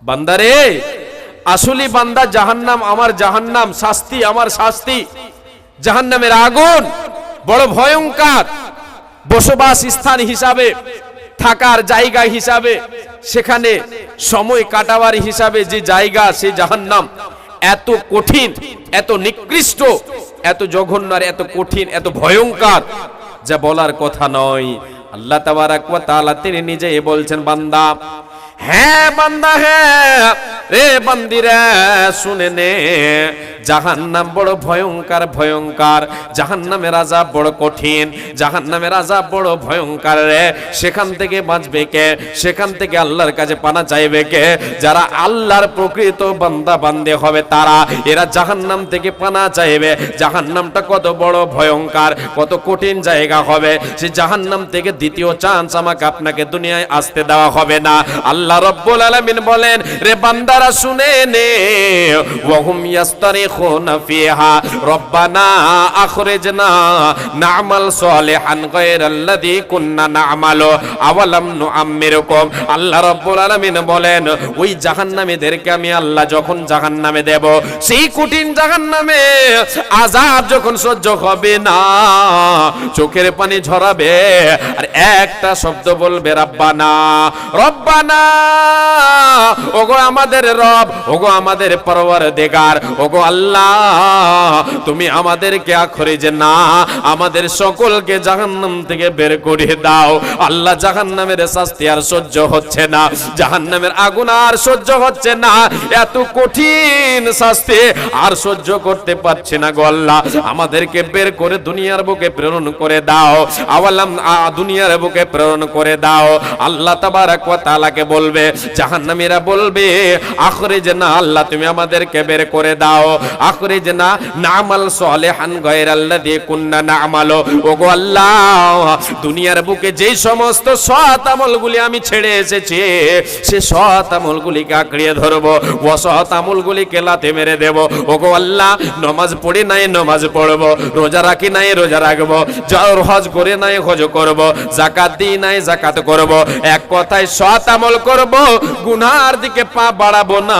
বান্দারে, আসলে বান্দা, জাহান্নাম আমার জাহান্নাম, শাস্তি আমার শাস্তি, জাহান্নামের আগুন বড় ভয়ঙ্কর। বসবাস স্থান হিসাবে, থাকার জায়গা হিসাবে, সেখানে সময় কাটাবার হিসাবে যে জায়গা, সেই জাহান্নাম এত কঠিন, এত নিকৃষ্ট, এত জঘন্য, এত কঠিন, এত ভয়ঙ্কর, যা বলার কথা নয়। আল্লাহ তাবারক ওয়া তাআলা তিনি নিজেই বলছেন, বান্দা, হ্যাঁ বান্দা, হ্যাঁ রে বান্দিরা, শুনে নে, জাহান্নাম বড় ভয়ঙ্কর, ভয়ঙ্কর, জাহান্নামের আযাব বড় কঠিন, জাহান্নামের আযাব বড় ভয়ঙ্কর রে। সেখান থেকে বাঁচবে কে? সেখান থেকে আল্লাহর কাছে পানা চাইবে কে? যারা আল্লাহর প্রকৃত বান্দা বান্দে হবে তারা, এরা জাহান্নাম থেকে পানা চাইবে। জাহান্নামটা কত বড় ভয়ঙ্কর, কত কঠিন জায়গা হবে, সে জাহান্নাম থেকে দ্বিতীয় চান্স আমাকে আপনাকে দুনিয়ায় আসতে দেওয়া হবে না। আল্লাহ রাব্বুল আলামিন বলেন, রে বান্দারা শুনে নে, ওয়াহুম ইয়াস্তারিখুনা ফিহা রব্বানা আখরিজনা না'মাল সালিহান গায়রাল্লাযী কুননা না'মালু আওয়ালাম নুআম্মিরুকুম। আল্লাহ রাব্বুল আলামিন বলেন, ওই জাহান্নামীদেরকে আমি আল্লাহ যখন জাহান্নামে দেব, সেই কঠিন জাহান্নামে আযাব যখন সহ্য হবে না, চোখের পানি ঝরাবে, আর একটা শব্দ বলবে, রব্বানা, রব্বানা, ওগো আমাদের রব, ওগো আমাদের পরওয়ারদিগার, ওগো আল্লাহ, তুমি আমাদেরকে আখরিজে না, আমাদের সকলকে জাহান্নাম থেকে বের করে দাও। আল্লাহ, জাহান্নামের শাস্তি আর সহ্য হচ্ছে না, জাহান্নামের আগুন আর সহ্য হচ্ছে না, এত কঠিন শাস্তি আর সহ্য করতে পারছে না গো আল্লাহ, আমাদেরকে বের করে দুনিয়ার বুকে প্রেরণ করে দাও, আওয়ালাম দুনিয়ার বুকে প্রেরণ করে দাও। আল্লাহ তাবারক ওয়া তাআলাকে বলবে, জাহান্নামীরা বলবে, আখরিজনা, আল্লাহ তুমি আমাদেরকে বের করে দাও, আখরিজনা নামাল সালিহান গায়রাল্লাযী কুননা নামাল। ওগো আল্লাহ, দুনিয়ার বুকে যেই সমস্ত সৎ আমলগুলি আমি ছেড়ে এসেছি, সে সৎ আমলগুলিকে আঁকড়িয়ে ধরবো, অসৎ আমলগুলিকে লাথি মেরে দেব। ওগো আল্লাহ, নামাজ পড়ি নাই নামাজ পড়বো, রোজা রাখি নাই রোজা রাখবো, হজ করে নাই হজ করব, যাকাত দিই নাই যাকাত করব, এক কথায় সৎ আমল করব, গুনার দিকে পা বাড়াবো না,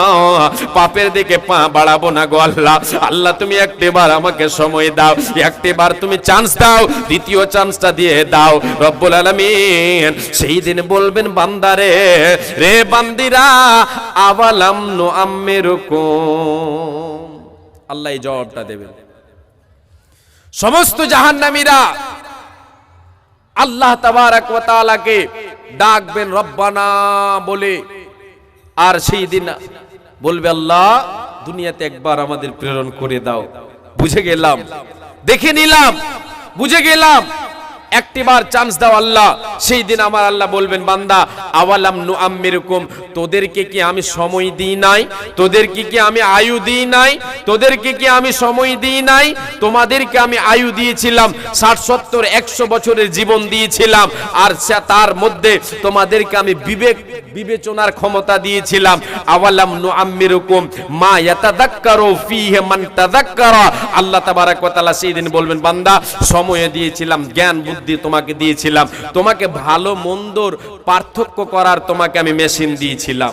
পাপের দিকে পা বাড়াবো না। গো আল্লাহ, আল্লাহ তুমি একটিবার আমাকে সময় দাও, একটিবার তুমি চান্স দাও, দ্বিতীয় চান্সটা দিয়ে দাও রব্বুল আলামিন। সেই দিন বলবেন বান্দারে, রে বান্দিরা, আওয়ালাম নুআম্মিরুকুম, আল্লাহ এই জবাবটা দেবেন। সমস্ত জাহান্নামীরা আল্লাহ তাবারক ওয়া তাআলাকে ডাকবেন রব্বানা বলে, আর সেই দিন বলবে আল্লাহ দুনিয়াতে একবার আমাদের প্রেরণ করে দাও, বুঝে গেলাম, দেখে নিলাম, বুঝে গেলাম, একটিবার চান্স দাও আল্লাহ। সেই দিন আমার আল্লাহ বলবেন বান্দা, আওয়ালাম নুআম্মিরুকুম, তোদেরকে কি আমি সময় দিই নাই, তোদেরকে কি আমি আয়ু দিই নাই, তোদেরকে কি আমি সময় দিই নাই, তোমাদেরকে আমি আয়ু দিয়েছিলাম 60 70 100 বছরের জীবন দিয়েছিলাম, আর তার মধ্যে তোমাদেরকে আমি বিবেচনার ক্ষমতা দিয়েছিলাম। আওয়ালাম নুআম্মিরুকুম মা ইয়াতাযাক্কারু ফীহি মান তাযাক্কারা, আল্লাহ তাবারক ওয়া তাআলা সেই দিন বলবেন বান্দা সময় দিয়েছিলাম, জ্ঞান বুদ্ধি তোমাকে দিয়েছিলাম, তোমাকে ভালো মন্দর পার্থক্য করার তোমাকে আমি মেশিন দিয়েছিলাম,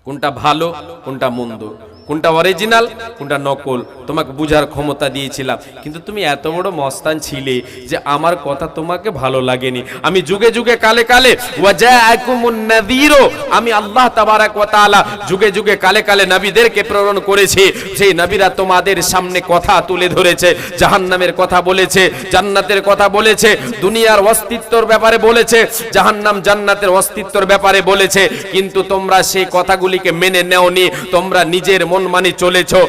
কোনটা ভালো কোনটা মন্দ, কোনটা অরিজিনাল কোনটা নকল, তোমাকে বুঝার ক্ষমতা দিয়েছিলাম। কিন্তু তুমি এত বড় মস্তান ছিলে যে আমার কথা তোমাকে ভালো লাগেনি। আমি যুগে যুগে কালে কালে ওয়াজাআকুমুন নাযীর, আমি আল্লাহ তাবারক ওয়া তাআলা যুগে যুগে কালে কালে নবীদেরকে প্রেরণ করেছি, সেই নবীরা তোমাদের সামনে কথা তুলে ধরেছে, জাহান্নামের কথা বলেছে, জান্নাতের কথা বলেছে, দুনিয়ার অস্তিত্বর ব্যাপারে বলেছে, জাহান্নাম জান্নাতের অস্তিত্বর ব্যাপারে বলেছে, কিন্তু তোমরা সেই কথাগুলিকে মেনে নেওনি, তোমরা নিজের মন মানি চলেছো,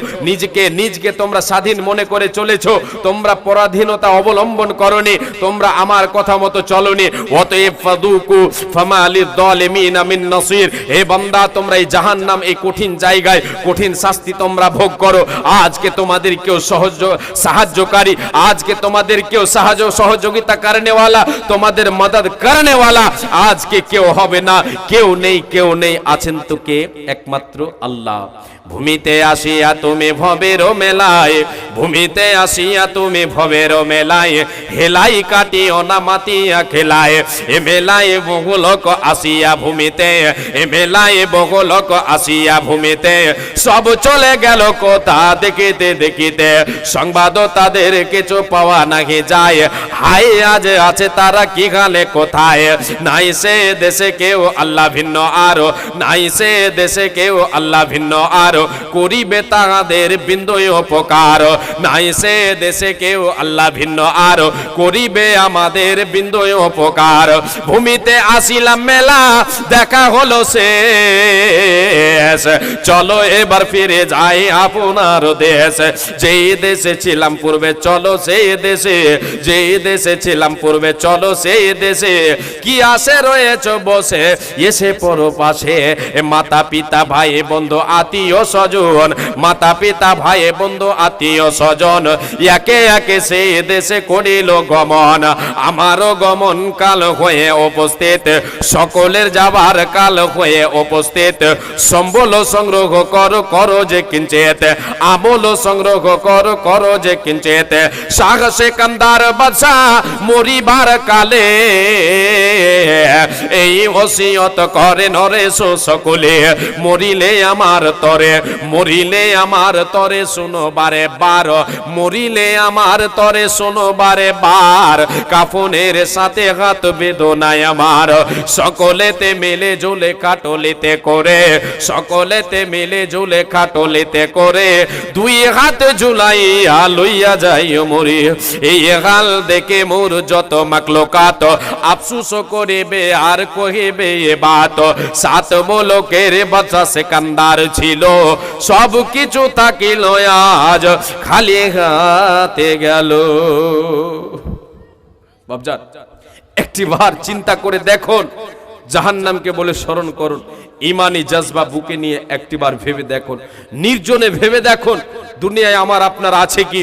নিজকে তোমরা স্বাধীন মনে করে চলেছো, তোমরা পরাধীনতা অবলম্বন করনি, তোমরা আমার কথা মতো চলনি। অতএব ফাদুকু ফামা লিয-যালিমিনা মিন নাসির, হে বান্দা তোমরা এই জাহান্নাম, এই কঠিন জায়গায় কঠিন শাস্তি তোমরা ভোগ করো। আজকে তোমাদের কেউ সাহায্যকারী, আজকে তোমাদের কেউ সহযোগিতা করনেওয়ালা, তোমাদের মদদ করনেওয়ালা আজকে কেউ হবে না, কেউ নেই, আছেন তো কে? একমাত্র আল্লাহ। ভূমিতে আসিয়া তুমি ভবের মেলায়, ভূমিতে আসিয়া তুমি ভবের মেলায়, হেলাই কাটিও না মাতিয়া খেলায়, এ মেলায় বহু লোক আসিয়া ভূমিতে, এ মেলায় বহু লোক আসিয়া ভূমিতে, সব চলে গেল কোথা দেখিতে দেখিতে, সংবাদ তাদের কিছু পাওয়া নাহি যায়, হায় আজ আছে তারা কি গালে কোথায়, নাই সে দেশে কেউ আল্লাহ ভিন্ন আরো, নাই সে দেশে কেউ আল্লাহ ভিন্ন আরো, করিবে তাহাদের বিন্দু উপকার, নাই সে দেশে কেউ আল্লাহ ভিন্ন আর করিবে আমাদের বিন্দু উপকার। ভূমিতে আসিলাম মেলা দেখা হলো শেষ, চলো এবার ফিরে যাই আপনার দেশ, যেই দেশে ছিলাম পূর্বে চলো সেই দেশে, যেই দেশে ছিলাম পূর্বে চলো সেই দেশে, কি আসে রয়েছ বসে এসে পড়ো পাশে, মাতা পিতা ভাই বন্ধু আত্মীয় স্বজন, মাতা পিতা ভাই বন্ধু আত্মীয় স্বজন, একে একে সেই দেশে করিল গমন, আমারও গমন কাল হয়ে উপস্থিত, সকলের যাবার কাল হয়ে উপস্থিত, সম্বল সংগ্রহ করো যে কিঞ্চিত, আমল সংগ্রহ করো যে কিঞ্চিত, শাহ সেকান্দার বাদশা মরিবার কালে এই ওসিয়ত করে নরেশ সকলে, মরিলে আমার তরে, মরিলে আমার তরে শোনো বারে বার, মরিলে আমার তরে শোনো বারে বার, কাফনের সাথে হাত বেদনায় আমার, সকলেতে মিলে ঝুলে খাটলিতে করে, সকলেতে মিলে ঝুলে খাটলিতে করে, দুই হাত ঝুলাইয়া লইয়া যাই মরি, এই হাল দেখে মোর যত মাকলুকাত আফসোস করিবে আর কহিবে এ বাত, সাত মুলুকের বাদশা সেকান্দার ছিল, সব কিছু থাকিল আজ খালি হাতে গেল। বাপজান একটিবার চিন্তা করে দেখুন, জাহান্নামকে বলে স্মরণ করুন। ইমানি জজবা বুকে নিয়ে একটিবার ভেবে দেখুন, নির্জনে ভেবে দেখুন দুনিয়ায় আমার আপনার আছে কি।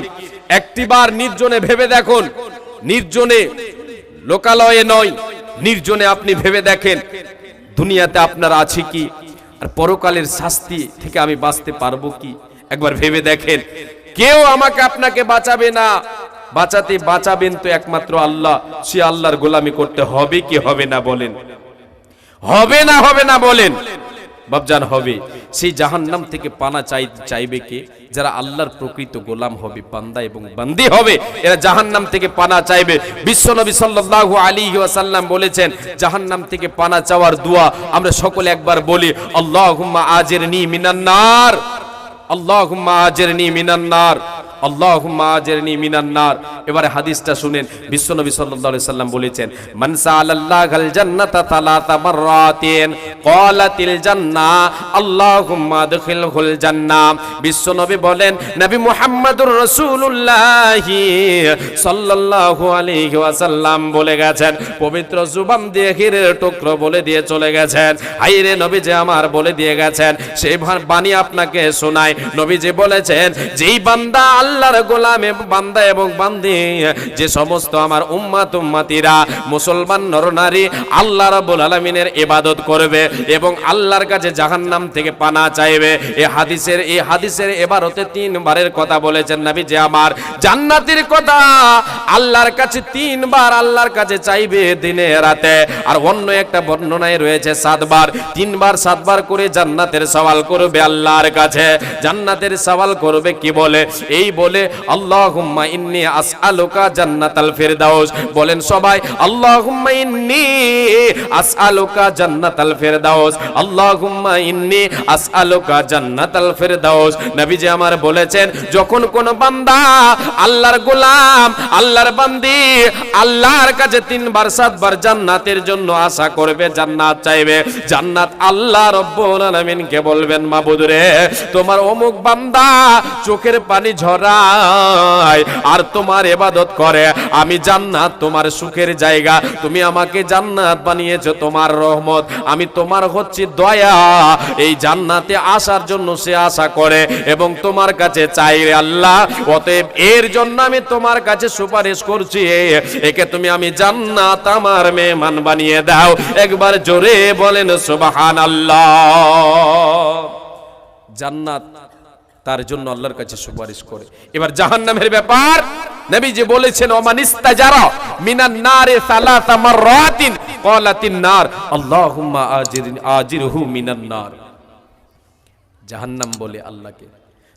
একটিবার নির্জনে ভেবে দেখুন, নির্জনে, লোকালয়ে নয়, নির্জনে আপনি ভেবে দেখেন দুনিয়াতে আপনার আছে কি, আর পরকালের শাস্তি থেকে আমি বাঁচতে পারবো কি। একবার ভেবে দেখেন, কেউ আমাকে আপনাকে বাঁচাবে না, বাঁচাবেন তো একমাত্র আল্লাহ। সে আল্লাহর গোলামি করতে হবে কি হবে না বলেন? হবে না বলেন? বাপজান হবে। সেই জাহান্নাম থেকে পানা চাইবে কে? যারা আল্লাহর প্রকৃত গোলাম হবে, বান্দা এবং বান্দি হবে, এরা জাহান্নাম থেকে পানা চাইবে। বিশ্বনবী সাল্লাল্লাহু আলাইহি ওয়াসাল্লাম বলেছেন, জাহান্নাম থেকে পানা চাওয়ার দোয়া আমরা সকলে একবার বলি, আল্লাহুম্মা আজিরনি মিনান নার, আল্লাহুম্মা আজিরনি মিনান নার, আল্লাহুম্মা আজিরনি মিনান নার। এবারে হাদিসটা শুনেন। বিশ্বনবী সাল্লাল্লাহু আলাইহি সাল্লাম বলেছেন, মান সাআলাল্লাহাল জান্নাতা সালাসা মাররাতিন ক্বালাতিল জান্নাহ আল্লাহুম্মা আদখিলহুল জান্নাহ। বিশ্বনবী বলেন, নবী মুহাম্মদুর রাসূলুল্লাহ সাল্লাল্লাহু আলাইহি ওয়াসাল্লাম বলে গেছেন, পবিত্র জুবান দিয়ে হীরের টুকরো বলে দিয়ে চলে গেছেন। হায়রে নবীজি আমার বলে দিয়ে গেছেন, সেই বাণী আপনাকে শোনায়। নবীজি বলেছেন, যেই বান্দা আল্লাহর গোলাম বান্দা এবং বান্দি, যে সমস্ত আমার উম্মত উম্মতিরা মুসলমান নরনারী আল্লাহ রাব্বুল আলামিনের ইবাদত করবে এবং আল্লাহর কাছে জাহান্নাম থেকে পানা চাইবে। এই হাদিসের ইবারতে তিনবারের কথা বলেছেন নবী, যে আমার জান্নাতের কথা আল্লাহর কাছে তিনবার আল্লাহর কাছে চাইবে দিনে রাতে। আর অন্য একটা বর্ণনায় রয়েছে 7 বার, 3 বার 7 বার করে জান্নাতের সওয়াল করবে আল্লাহর কাছে। জান্নাতের সওয়াল করবে কি বলে? এই বলে, আল্লাহুম্মা ইন্নী আসআলুকা জান্নাতাল ফিরদাউস। বলেন সবাই, আল্লাহুম্মা ইন্নী আসআলুকা জান্নাতাল ফিরদাউস, আল্লাহুম্মা ইন্নী আসআলুকা জান্নাতাল ফিরদাউস। নবীজি আমার বলেছেন, যখন কোন বান্দা আল্লাহর গোলাম আল্লাহর বান্দি আল্লাহর কাছে 3 বার 7 বার জান্নাতের জন্য আশা করবে, জান্নাত চাইবে, জান্নাত আল্লাহ রাব্বুল আলামিনকে বলবেন, মাবুদ রে, তোমার অমুক বান্দা চোখের পানি ঝরায় আর তোমার ইবাদত করে, আমি জান্নাত তোমার সুখের জায়গা, তুমি আমাকে জান্নাত বানিয়েছো তোমার রহমত, আমি তোমার হচ্ছে দয়া, এই জান্নাতে আসার জন্য সে আশা করে এবং তোমার কাছে চাই রে আল্লাহ, অতএব এর জন্য আমি তোমার কাছে সুপারিশ করছি, একে তুমি আমি জান্নাত আমার মেহমান বানিয়ে দাও। একবার জোরে বলেন সুবহানাল্লাহ। জান্নাত তার জন্য আল্লাহর কাছে সুপারিশ করে। এবার জাহান্নামের ব্যাপার নবীজি বলেছেন, ওমানিস্তাজারা মিনান নারে সালাসা মাররাতিন ক্বালাতিন নার আল্লাহুম্মা আজিরহু মিনান নার। জাহান্নাম বলে আল্লাহকে,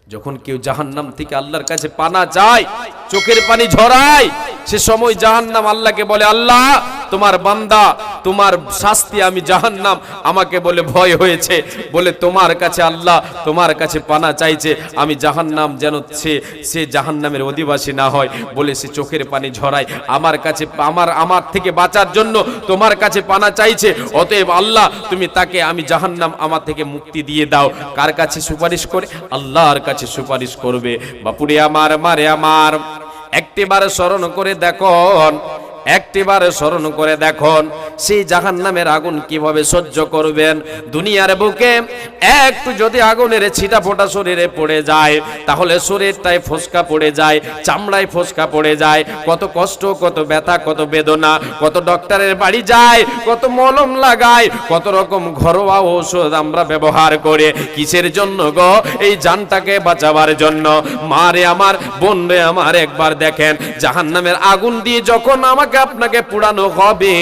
যখন কেউ জাহান্নাম থেকে আল্লাহর কাছে পানা চায়, চোখের পানি ঝরায়, সে সময় জাহান্নাম আল্লাহকে বলে, আল্লাহ তোমার বান্দা, তোমার শাস্তি আমি জাহান্নাম, আমাকে বলে ভয় হয়েছে, বলে তোমার কাছে আল্লাহ তোমার কাছে পানা চাইছে, আমি জাহান্নাম যেন সে জাহান্নামের অধিবাসী না হয়, বলে সে চোখের পানি ঝরায়, আমার কাছে আমার থেকে বাঁচার জন্য তোমার কাছে পানা চাইছে, অতএব আল্লাহ তুমি তাকে আমি জাহান্নাম আমার থেকে মুক্তি দিয়ে দাও। কার কাছে সুপারিশ করে? আল্লাহর কাছে সুপারিশ করবে। বাপুরে আমার, মারে আমার, একটিবার স্মরণ করে দেখুন, একটিবার স্মরণ করে দেখুন সেই জাহান্নামের আগুন কিভাবে সহ্য করবেন। দুনিয়ার বুকে একটু যদি আগুনের ছিটা ফোটা শরীরে পড়ে যায়, তাহলে শরীরটায় ফোসকা পড়ে যায়, চামড়ায় ফোসকা পড়ে যায়, কত কষ্ট, কত ব্যথা, কত বেদনা, কত ডক্টরের বাড়ি যায়, কত মলম লাগায়, কত রকম ঘরোয়া ঔষধ আমরা ব্যবহার করে, কিসের জন্য গো? এই জানটাকে বাঁচাবার জন্য। মা রে আমার, বোন রে আমার, একবার দেখেন জাহান্নামের আগুন দিয়ে যখন আমাকে আপনাকে পুড়ানো হবে,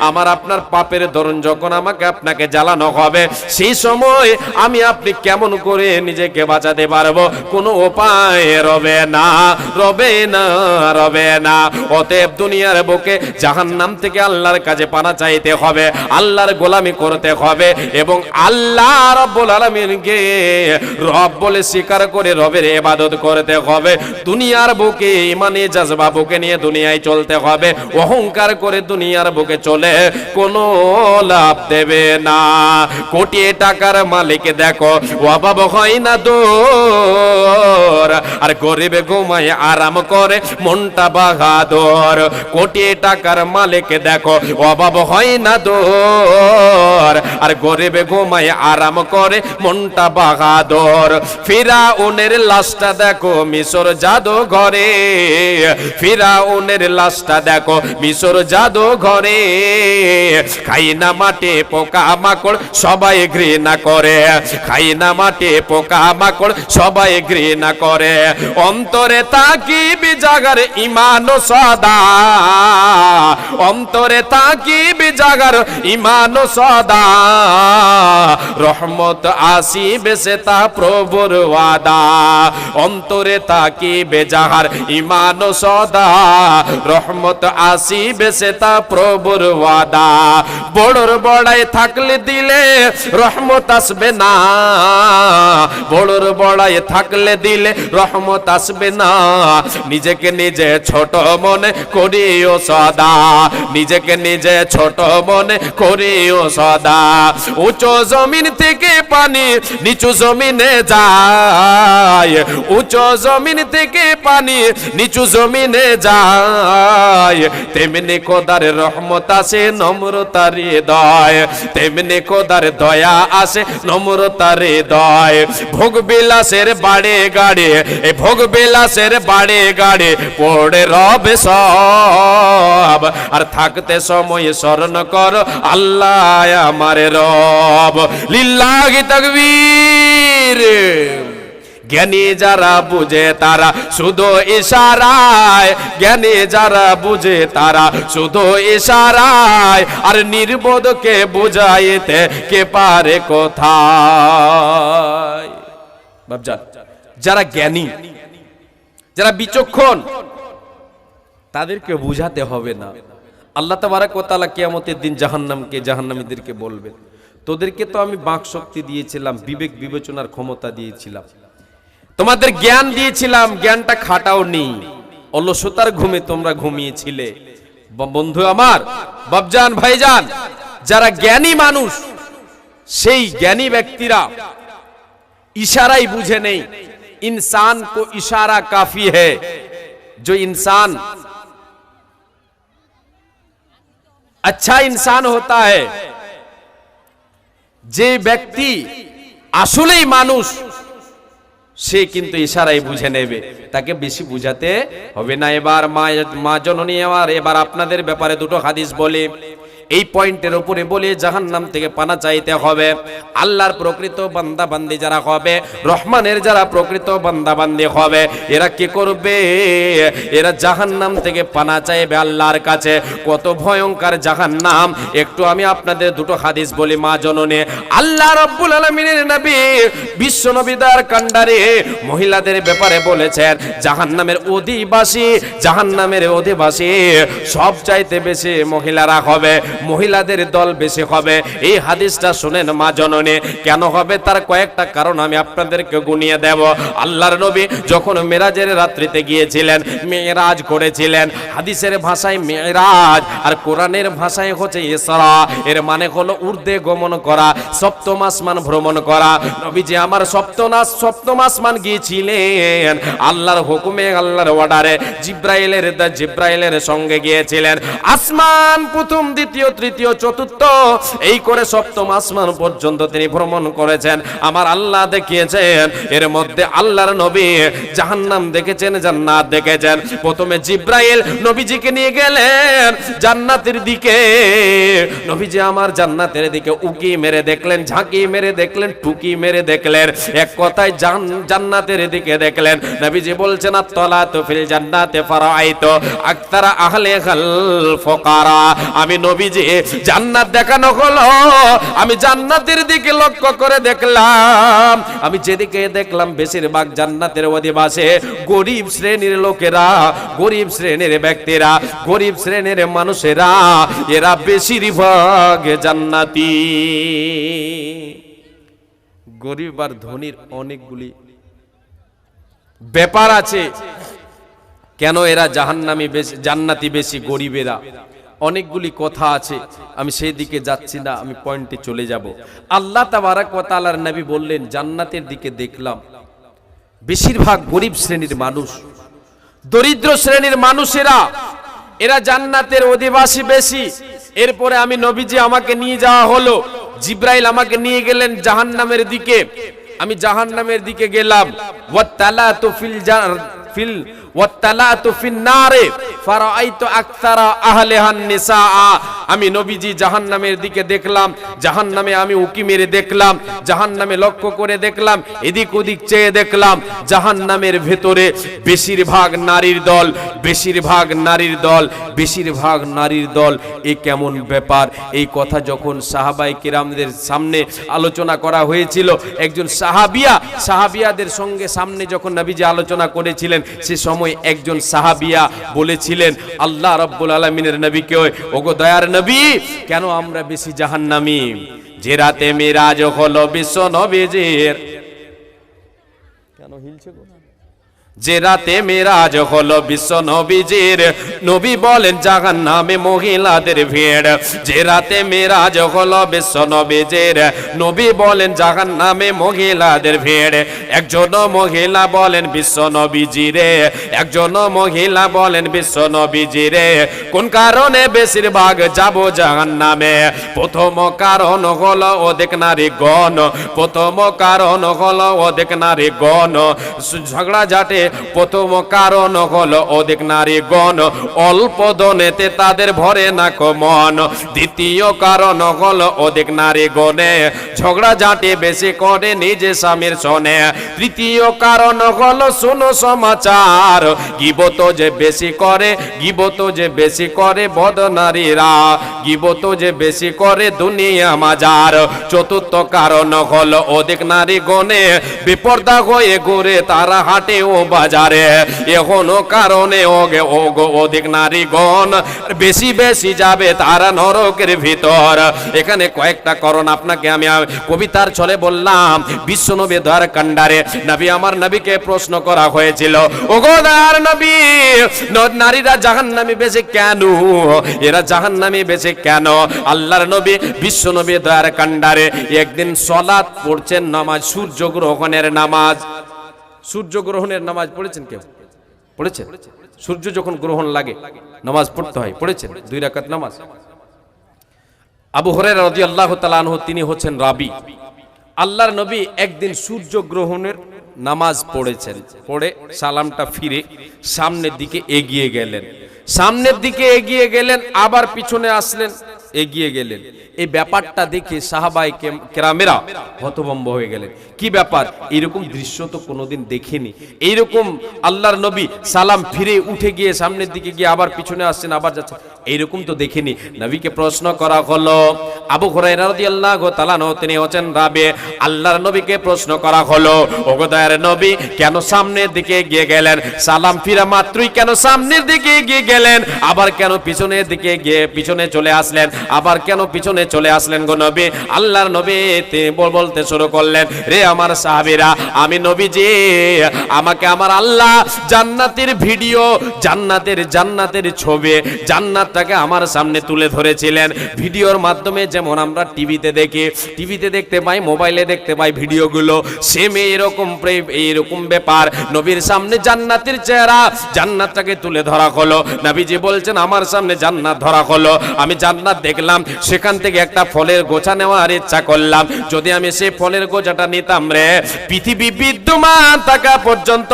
আমার আপনার পাপের দরুন যখন আমাকে আপনাকে জ্বালানো হবে, সেই সময় আমি আপনি কেমন করে নিজেকে বাঁচাতে পারবো? কোনো উপায় রবে না, রবে না, রবে না। অতএব দুনিয়ার বুকে জাহান্নাম থেকে আল্লাহর কাছে পানা চাইতে হবে, আল্লাহর গোলামি করতে হবে এবং আল্লাহ রাব্বুল আলামিনকে রব বলে স্বীকার করে রবের ইবাদত করতে হবে। দুনিয়ার বুকে ইমানে জজবা বুকে নিয়ে দুনিয়ায় চলতে হবে। অহংকার করে দুনিয়ার বুকে চলে কোনো লাভ দেবে না। কোটি টাকার মালিক দেখো অভাব হয় না দূর, আর গরিবে ঘুমায় আরাম করে মনটা বাহাদুর। কোটি টাকার মালিক দেখো অভাব হয় না দূর, আর গরিবে ঘুমায় আরাম করে মনটা বাহাদুর। ফিরাউনের লাশটা দেখো মিশর জাদুঘরে, ফিরাউনের লাশটা দেখো মিশর জাদুঘরে। খাই না মাটি পোকা মাকড় সবাই ঘৃণা করে, খাই না মাটি পোকা মাকড় সবাই ঘৃণা করে। অন্তরে তাকিবি জাগার ঈমান ও সদা, অন্তরে তাকিবি জাগার ঈমান ও সদা। রহমত আসিবে সে তা প্রভুর ওয়াদা, অন্তরে তাকিবে যাহার ঈমান ও সদা। রহমত আসিবে সে তা প্রভুর ওয়াদা। বড়র বড়াই থাকলে দিলে রহমত আসবে না, বড়র বড়াই থাকলে দিলে রহমত আসবে না। নিজেকে নিজে ছোট মনে করিও সদা, নিজেকে নিজে ছোট মনে করিও সদা। উঁচু জমিন থেকে পানি নিচু জমিনে যায়, উঁচু জমিন থেকে পানি নিচু জমিনে যায়। তেমনি খোদার রহমত আসে নম্রতার হৃদয়, তেমনি খোদার দয়া আসে নম্রতার হৃদয়। ভোগ বিলাসের বাড়ে গাড়ে, এই ভোগ বিলাসের বাড়ে গাড়ে পড়ে রবে সব। আর থাকতে সময় স্মরণ কর আল্লাহ আমার রব। লিল্লাহি তাকবীর। জ্ঞানী যারা বুঝে তারা শুধু ইশারায়, জ্ঞানী যারা বুঝে তারা শুধু ইশারায়। আর নির্বোধকে বুঝাইতে কে পারে কোথায়। বাপজান, যারা জ্ঞানী, যারা বিচক্ষণ, তাদেরকে বুঝাতে হবে না। আল্লাহ তাবারক ওয়া তাআলা কিয়ামতের দিন জাহান্নামকে, জাহান্নামীদেরকে বলবেন, তোদেরকে তো আমি বাক শক্তি দিয়েছিলাম, বিবেক বিবেচনার ক্ষমতা দিয়েছিলাম, তোমাদের জ্ঞান দিয়েছিলাম, জ্ঞানটা খাটাওনি, অলসতার ঘুমে তোমরা ঘুমিয়েছিলে। বন্ধু আমার, বাপজান, ভাইজান, যারা জ্ঞানী মানুষ, সেই জ্ঞানী ব্যক্তিরা ইশারাই বুঝে নেই। इंसान को इशारा काफी है। जो इंसान अच्छा इंसान होता है, যে ব্যক্তি আসলেই মানুষ, সে কিন্তু ইশারাই বুঝে নেবে, তাকে বেশি বুঝাতে হবে না। এবার মা জননী আমার, এবার আপনাদের ব্যাপারে দুটো হাদিস বলে, এই পয়েন্টের উপরে বলে জাহান্নাম থেকে পানা চাইতে হবে। আল্লাহর প্রকৃত বান্দা বান্দি যারা হবে, রহমানের যারা প্রকৃত বান্দা বান্দি হবে, এরা কি করবে? এরা জাহান্নাম থেকে পানা চাইবে আল্লাহর কাছে। কত ভয়ঙ্কর জাহান্নাম, একটু আমি আপনাদের দুটো হাদিস বলি। মা জননী, আল্লাহ রাব্বুল আলামিনের নবী বিশ্ব নবী দার কান্ডারে মহিলাদের ব্যাপারে বলেছেন, জাহান্নামের অধিবাসী, জাহান্নামের অধিবাসী সব চাইতে বেশি মহিলারা হবে, মহিলাদের দল বেশি হবে। এই হাদিসটা শুনেন মা জননী, কেন হবে তার কয়েকটা কারণ আমি আপনাদেরকে গুনিয়ে দেব। আল্লাহর নবী যখন মেরাজের রাত্রিতে গিয়েছিলেন, মেরাজ করেছিলেন। হাদিসের ভাষায় মেরাজ, আর কোরআনের ভাষায় হচ্ছে ইসরা। এর মানে হলো ঊর্ধ্বে গমন করা, সপ্তম আসমান ভ্রমণ করা। নবীজি আমার সপ্তম আসমান গিয়েছিলেন আল্লাহর হুকুমে, আল্লাহর অর্ডারে। জিব্রাইলের সঙ্গে গিয়েছিলেন। আসমান প্রথম, দ্বিতীয়, তৃতীয়, চতুর্থ, এই করে সপ্তম আসমান পর্যন্ত তিনি ভ্রমণ করেছেন। আমার আল্লাহ দেখিয়েছেন। এর মধ্যে আল্লাহর নবী জাহান্নাম দেখেছেন, জান্নাত দেখেছেন। প্রথমে জিব্রাইল নবীজিকে নিয়ে গেলেন জান্নাতের দিকে। নবীজি আমার জান্নাতের দিকে উকি মেরে দেখলেন, ঝাঁকি মেরে দেখলেন, টুকি মেরে দেখলেন, এক কথায় জান্নাতের দিকে দেখলেন। নবীজি বলছেন, আত-তালাতু ফিল জান্নাতি ফারাআইতু আকতারা আহলিহাল ফুকারা। আমি নবীজি জান্নাত দেখানো হলো, আমি জান্নাতের দিকে লক্ষ্য করে দেখলাম, আমি যেদিকে দেখলাম বেশিরভাগ জান্নাতের অধিবাসী গরিব শ্রেণীর লোকেরা, গরিব শ্রেণীর ব্যক্তিরা, গরিব শ্রেণীর মানুষেরা, এরা বেশিরভাগ জান্নাতি। গরিব আর ধনীর অনেকগুলি ব্যাপার আছে। কেন এরা জাহান্নামী বেশি জান্নাতি বেশি গরিবেরা? অনেকগুলি কথা আছে, আমি সেই দিকে যাচ্ছি না, আমি পয়েন্টে চলে যাব। আল্লাহ তাবারক ওয়া তাআলার নবী বললেন, জান্নাতের দিকে দেখলাম বেশিরভাগ গরিব শ্রেণীর মানুষ, দরিদ্র শ্রেণীর মানুষেরা, এরা জান্নাতের অধিবাসী বেশি। এরপরে আমি নবীজি আমাকে নিয়ে যাওয়া হলো, জিব্রাইল আমাকে নিয়ে গেলেন জাহান্নামের দিকে। আমি জাহান্নামের দিকে গেলাম। ওয়াতালাতু ফিন নারে ফারাআইতু আকসারা আহলিহান নিসা। আমি নবীজি জাহান্নামের দিকে দেখলাম, জাহান্নামে আমি উকি মেরে দেখলাম, জাহান্নামে লক্ষ্য করে দেখলাম, এদিক ওদিক চেয়ে দেখলাম, জাহান্নামের ভেতরে বেশিরভাগ নারীর দল, বেশিরভাগ নারীর দল, বেশিরভাগ নারীর দল। এ কেমন ব্যাপার? এই কথা যখন সাহাবায়ে কিরামদের সামনে আলোচনা করা হয়েছিল, একজন সাহাবিয়াদের সঙ্গে সামনে যখন নবীজি আলোচনা করেছিলেন, সে সময় একজন সাহাবিয়া বলেছিলেন আল্লাহ রাব্বুল আলামিনের নবীকে, ওগো দয়ার নবী, কেন আমরা বেশি জাহান্নামী? যে রাতে মিরাজ হলো বিশ্ব নবীজির, কেন হিলছে গো? যে রাতে মিরাজ হলো বিশ্ব নবীজির, নবী বলেন জাহান্নামে মহিলাদের ভিড়। যে রাতে মিরাজ হলো বিশ্ব নবীজির, নবী বলেন জাহান্নামে মহিলাদের ভিড়। একজন মহিলা বলেন বিশ্ব নবীজিরে, একজন মহিলা বলেন বিশ্ব নবীজিরে, কোন কারণে বেশিরভাগ যাব জাহান্নামে? প্রথম কারণ হলো অধিক নারীগণ, প্রথম কারণ হলো অধিক নারীগণ, ঝগড়া ঝাটে। প্রথম কারণ হলো অধিক নারীগণ, অল্প ধনেতে তাদের ভরে না মন। দ্বিতীয় কারণ হলো অধিক নারীগণে ঝগড়া ঝাঁটি বেশি করে নিজে স্বামীর সনে। তৃতীয় কারণ হলো শোনো সমাচার, গীবত যে বেশি করে, গীবত যে বেশি করে বদনারীরা, গীবত যে বেশি করে দুনিয়া মাজার। চতুর্থ কারণ হলো অধিক নারীগণে বিপর্দা হয়ে ঘুরে তারা হাটে ও বাজারে। এখনো কারণে অধিক নারীগণ বেশি বেশি যাবে তারা নরকের ভিতর। এখানে কয়েকটা কারণ আপনাকে আমি কবিতার ছলে বললাম। বিশ্বনবী দয়ার কান্ডারে নবী আমার নবীকে প্রশ্ন করা হয়েছিল, ওগো দয়ার নবী, নারীরা জাহান্নামী বেশি কেন? এরা জাহান্নামী বেশি কেন? আল্লাহর নবী বিশ্বনবী দয়ার কান্ডারে একদিন সালাত পড়ছেন, নামাজ, সূর্য গ্রহণের নামাজ। সূর্য গ্রহণের নামাজ পড়েছেন কেউ? পড়েছেন? সূর্য যখন গ্রহণ লাগে নামাজ পড়তে হয়, পড়েছেন? 2 রাকাত নামাজ। আবু হুরায়রা রাদিয়াল্লাহু তাআলা আনহু তিনি হচ্ছেন রাবী। আল্লাহর নবী একদিন সূর্য গ্রহণের নামাজ পড়েছেন, পড়ে সালামটা ফিরে সামনের দিকে এগিয়ে গেলেন, সামনের দিকে এগিয়ে গেলেন, আবার পিছনে আসলেন, এগিয়ে গেলেন। এই ব্যাপারটা দেখে সাহাবায়ে কেরামেরা হতভম্ব হয়ে গেলেন। কি ব্যাপার? এরকম দৃশ্য তো কোনোদিন দেখিনি। এইরকম আল্লাহর নবী সালাম ফিরে উঠে গিয়ে সামনের দিকে গিয়ে আবার পিছনে আসছেন, আবার যাচ্ছেন, এইরকম তো দেখিনি। নবীকে প্রশ্ন করা হলো, আবু হুরায়রা রাদিয়াল্লাহু তাআলা আনহু তিনি হচ্ছেন রাবী। আল্লাহর নবীকে প্রশ্ন করা হলো, ওগো দয়ার নবী, কেন সামনের দিকে এগিয়ে গেলেন? সালাম ফিরা মাত্রই কেন সামনের দিকে এগিয়ে গেলেন? আবার কেন পিছনের দিকে গিয়ে পিছনে চলে আসলেন? আবার কেন পিছনে চলে আসলেন গো নবী? আল্লাহর নবী তিনি বলতে শুরু করলেন, রে আমার সাহাবীরা, আমি নবীজি, আমাকে আমার আল্লাহ জান্নাতের ভিডিও, জান্নাতের ছবি, জান্নাতটাকে আমার সামনে তুলে ধরেছিলেন। ভিডিওর মাধ্যমে যেমন আমরা টিভিতে দেখতে পাই, মোবাইলে দেখতে পাই ভিডিওগুলো, সেম এইরকম ব্যাপার নবীর সামনে জান্নাতের চেহারা, জান্নাতটাকে তুলে ধরা হলো। নবীজি বলছেন, আমার সামনে জান্নাত ধরা হলো, আমি জান্নাত দেখলাম, সেখান থেকে একটা ফলের গোছা নেওয়ার ইচ্ছা করলাম। যদি আমি সেই ফলের গোছাটা নিতাম রে, পৃথিবী বিদ্যমান থাকা পর্যন্ত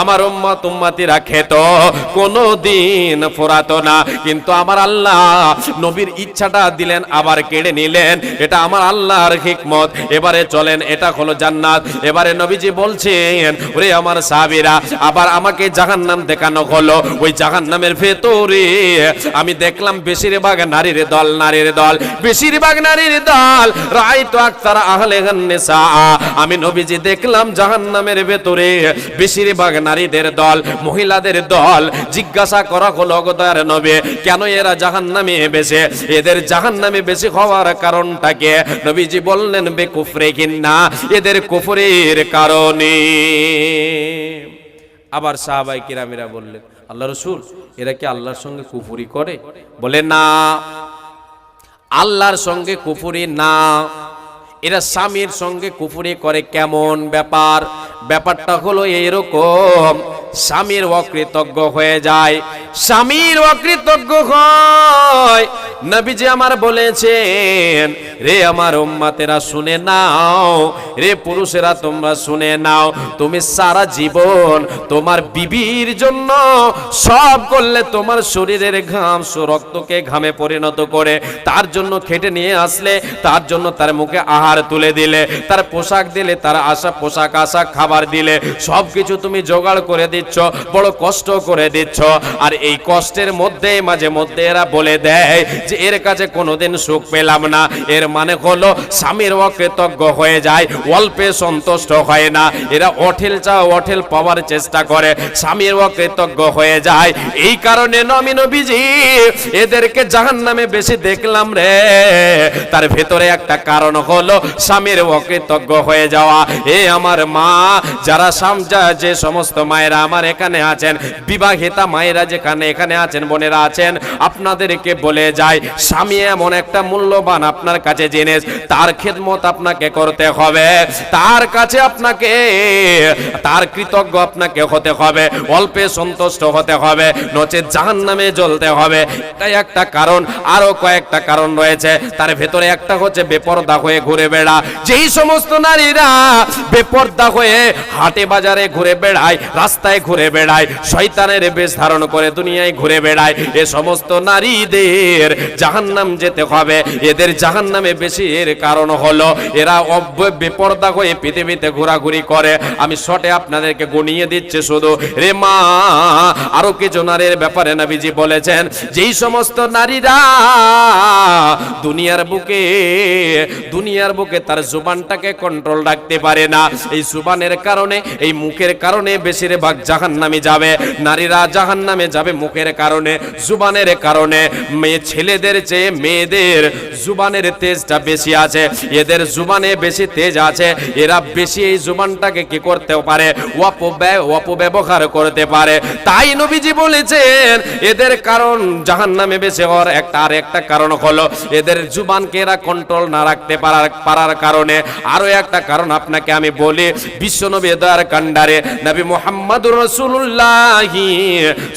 আমার উম্মতিরা খেত, কোনদিন ফোরাতো না। কিন্তু আমার আল্লাহ নবীর ইচ্ছাটা দিলেন, আবার কেড়ে নিলেন। এটা আমার আল্লাহর হিকমত। এবারে চলেন, এটা হলো জান্নাত। এবারে নবীজি বলছেন, ওরে আমার সাহাবীরা, আবার আমাকে জাহান্নাম দেখানো হলো। ওই জাহান্নামের ভেতরে আমি দেখলাম বেশিরভাগ নারীর দল, বেশিরভাগ নারীর দল। রাআইতু আকসারা আহলিহান নিসা। আমি নবীজি দেখলাম জাহান্নামের ভেতরে বেশিরভাগ নারীদের দল, মহিলাদের দল। জিজ্ঞাসা করা হলো, গো দয়ার নবী, কেন এরা জাহান্নামে বেশি? এদের জাহান্নামে বেশি হওয়ার কারণটা কি? নবীজি বললেন, বেকুফরিহিন্না, এদের কুফরের কারণে। আবার সাহাবায়ে কিরামেরা বললেন, আল্লাহ রসুল এরা কি আল্লাহর সঙ্গে কুফরি করে? বলে না, আল্লাহর সঙ্গে কুফরি না, এরা স্বামীর সঙ্গে কুফরি করে। কেমন ব্যাপার? ব্যাপারটা হলো এরকম, স্বামীর অকৃতজ্ঞ হয়ে যায়, স্বামীর অকৃতজ্ঞ হয়। নবীজি আমার বলেছেন, রে আমার উম্মতেরা শুনে নাও, রে পুরুষেরা তোমরা শুনে নাও, তুমি সারা জীবন তোমার বিবির জন্য সব করলে, তোমার শরীরের ঘাম রক্তকে ঘামে পরিণত করে তার জন্য খেটে নিয়ে আসলে, তার জন্য তার মুখে আহার তুলে দিলে, তার পোশাক দিলে, তার আশা পোশাক আশা খাবার দিলে, সবকিছু তুমি জোগাড় করে দিচ্ছ, বড় কষ্ট করে দিচ্ছ। আর এই কষ্টের মধ্যে মাঝে মধ্যে এরা বলে দেয় যে এর কাছে কোনোদিন সুখ পেলাম না। এর মানে হলো স্বামীর অকৃতজ্ঞ হয়ে যায়, অল্পে সন্তুষ্ট হয় না, এরা অঠেল পাওয়ার চেষ্টা করে, স্বামীর অকৃতজ্ঞ হয়ে যায়। এই কারণে নবীজি এদেরকে জাহান্নামে বেশি দেখলাম রে। তার ভেতরে একটা কারণ হলো স্বামীর অকৃতজ্ঞ হয়ে যাওয়া। এ আমার মা, যারা যে সমস্ত মায়েরা আমার এখানে আছেন, বিবাহিতা মায়েরা যেখানে এখানে আছেন, বোনেরা আছেন, আপনাদেরকে বলে যায়, স্বামী এমন একটা মূল্যবান আপনার কাছে জিনিস, তার খেদমত আপনাকে করতে হবে, তার কাছে আপনাকে, তার কৃতজ্ঞ আপনাকে হতে হবে, অল্পে সন্তুষ্ট হতে হবে, নচেত জাহান্নামে জ্বলতে হবে। এটাই একটা কারণ। আরো কয়েকটা কারণ রয়েছে, তার ভেতরে একটা হচ্ছে বেপরদা হয়ে ঘুরে বেড়া। যেই সমস্ত নারীরা বেপরদা হয়ে হাটে বাজারে ঘুরে বেড়ায়, রাস্তায় ঘুরে বেড়ায়, শয়তানের বেশ ধারণ করে দুনিয়ায় ঘুরে বেড়ায়, এ সমস্ত নারীদের জাহান্নাম যেতে হবে। এদের জাহান্নামে বেশি এর কারণ হলো এরা বেপরদা হয়ে পৃথিবীতে ঘোরাঘুরি করে। আমি শর্টে আপনাদেরকে গুনিয়ে দিচ্ছি শুধু রে মা। আরো কিছু নারীর ব্যাপারে নবীজি বলেছেন, যেই সমস্ত নারীরা দুনিয়ার বুকে তার জুবানটাকে কন্ট্রোল রাখতে পারে না, এই জুবানের কারণে, এই মুখের কারণে বেশিরভাগ জাহান্নামে যাবে। নারীরা জাহান্নামে যাবে মুখের কারণে, জুবানের কারণে। ছেলেদের চেয়ে মেয়েদের জুবানের তেজটা বেশি আছে, এদের জুবানে বেশি তেজ আছে, এরা বেশি এই জুবানটাকে কি করতে পারে, অপব্যবহার করতে পারে। তাই নবীজি বলেছেন এদের কারণ জাহান্নামে বেশি হওয়ার আর একটা কারণ হলো এদের জুবানকে এরা কন্ট্রোল না রাখতে পারার কারণে। আরো একটা কারণ আপনাকে আমি বলি, বিশ্বনবী দয়ার কান্ডারে নবী মুহাম্মদুর রাসূলুল্লাহ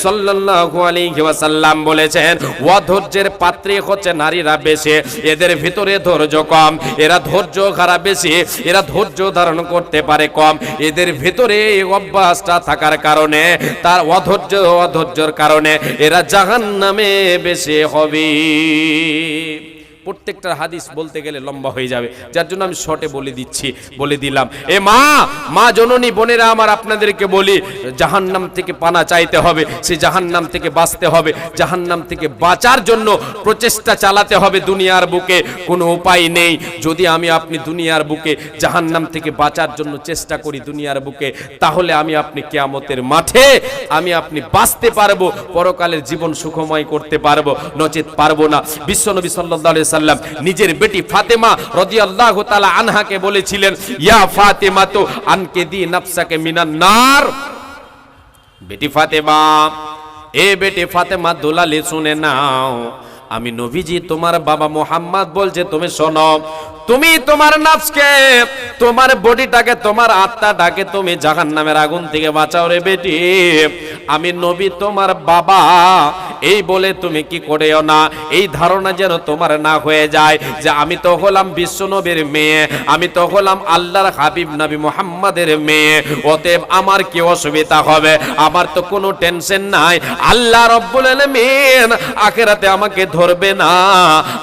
সাল্লাল্লাহু আলাইহি ওয়াসাল্লাম বলেছেন, অধৈর্যের পাত্রী হচ্ছে নারীরা বেশি, এদের ভিতরে ধৈর্য কম, এরা ধৈর্য হারা বেশি, এরা ধৈর্য ধারণ করতে পারে কম, এদের ভিতরে অভ্যাসটা থাকার কারণে, তার অধৈর্যের কারণে এরা জাহান্নামে বেশি হবে। প্রত্যেকটা হাদিস বলতে গেলে লম্বা হয়ে যাবে, যার জন্য আমি শর্টে বলে দিলাম। এ মা জননী বোনেরা আমার, আপনাদেরকে বলি, জাহান্নাম থেকে পানা চাইতে হবে, সে জাহান্নাম থেকে বাঁচতে হবে, জাহান্নাম থেকে বাঁচার জন্য প্রচেষ্টা চালাতে হবে। দুনিয়ার বুকে কোনো উপায় নেই। যদি আপনি দুনিয়ার বুকে জাহান্নাম থেকে বাঁচার জন্য চেষ্টা করি দুনিয়ার বুকে, তাহলে আপনি কিয়ামতের মাঠে আপনি বাঁচতে পারবো, পরকালের জীবন সুখময় করতে পারবো, নচেত পারবো না। বিশ্বনবী সাল্লাল্লাহু আলাইহি সাল্লাম নিজের বেটি ফাতেমা রাদিয়াল্লাহু তাআলা আনহাকে বলেছিলেন, ইয়া ফাতেমা তো আনকে দি নফসাকে মিনান নার। বেটি ফাতেমা, এ বেটি ফাতেমা দুলালি শুনে নাও, আমি নবীজি তোমার বাবা মুহাম্মদ বলছে, তুমি শোনো, তুমি তোমার নফসকে, তোমার বডিটাকে, তোমার আত্মাটাকে তুমি জাহান্নামের আগুন থেকে বাঁচাও রে বেটি। আমি নবী তোমার বাবা, এই বলে তুমি কি করেও না, এই ধারণা যেন তোমার না হয়ে যায় যে আমি তো হলাম বিশ্ব নবীর মেয়ে, আমি তো হলাম আল্লাহর হাবিব নবী মুহাম্মাদের মেয়ে, অতএব আমার কি অসুবিধা হবে, আমার তো কোনো টেনশন নাই। আল্লাহ রব্বুল আলামিন আখিরাতে আমাকে ধরবে না,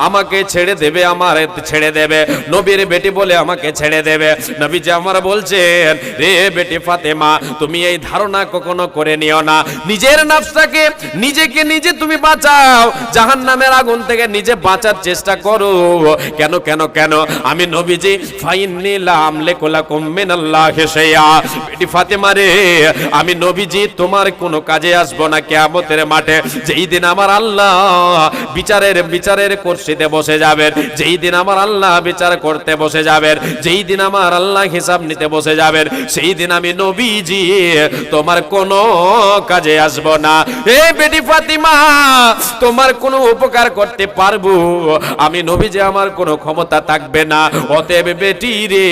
আমাকে ছেড়ে দেবে, আমার ছেড়ে দেবে, নবীর বেটি বলে আমাকে ছেড়ে দেবে। নবীজি আমার বলছেন, রে বেটি ফাতেমা, তুমি এই ধারণা কখনো করে নিও না। নিজের নফসটাকে, নিজেকে নিজে তুমি বাঁচাও, জাহান্নামের আগুন থেকে নিজে বাঁচার চেষ্টা করো। কেন কেন কেন? আমি নবীজি ফাইন্নী লা আমলিকু লাকুম মিনাল্লাহি শাইআ। বেটি ফাতেমা রে, আমি নবীজি তোমার কোনো কাজে আসবো না কিয়ামতের মাঠে। যেই দিন আমার আল্লাহ বিচারের কুরসিতে বসে যাবেন, যেই দিন আমার আল্লাহ বিচার করতে বসে যাবেন, যেই দিন আমার আল্লাহ হিসাব নিতে বসে যাবেন, সেই দিন আমি নবীজি তোমার কোনো কাজে আসব না। এ বেটি ফাতিমা, তোমার কোনো উপকার করতে পারবো আমি নবীজি, আমার কোনো ক্ষমতা থাকবে না। অতএব বেটি রে,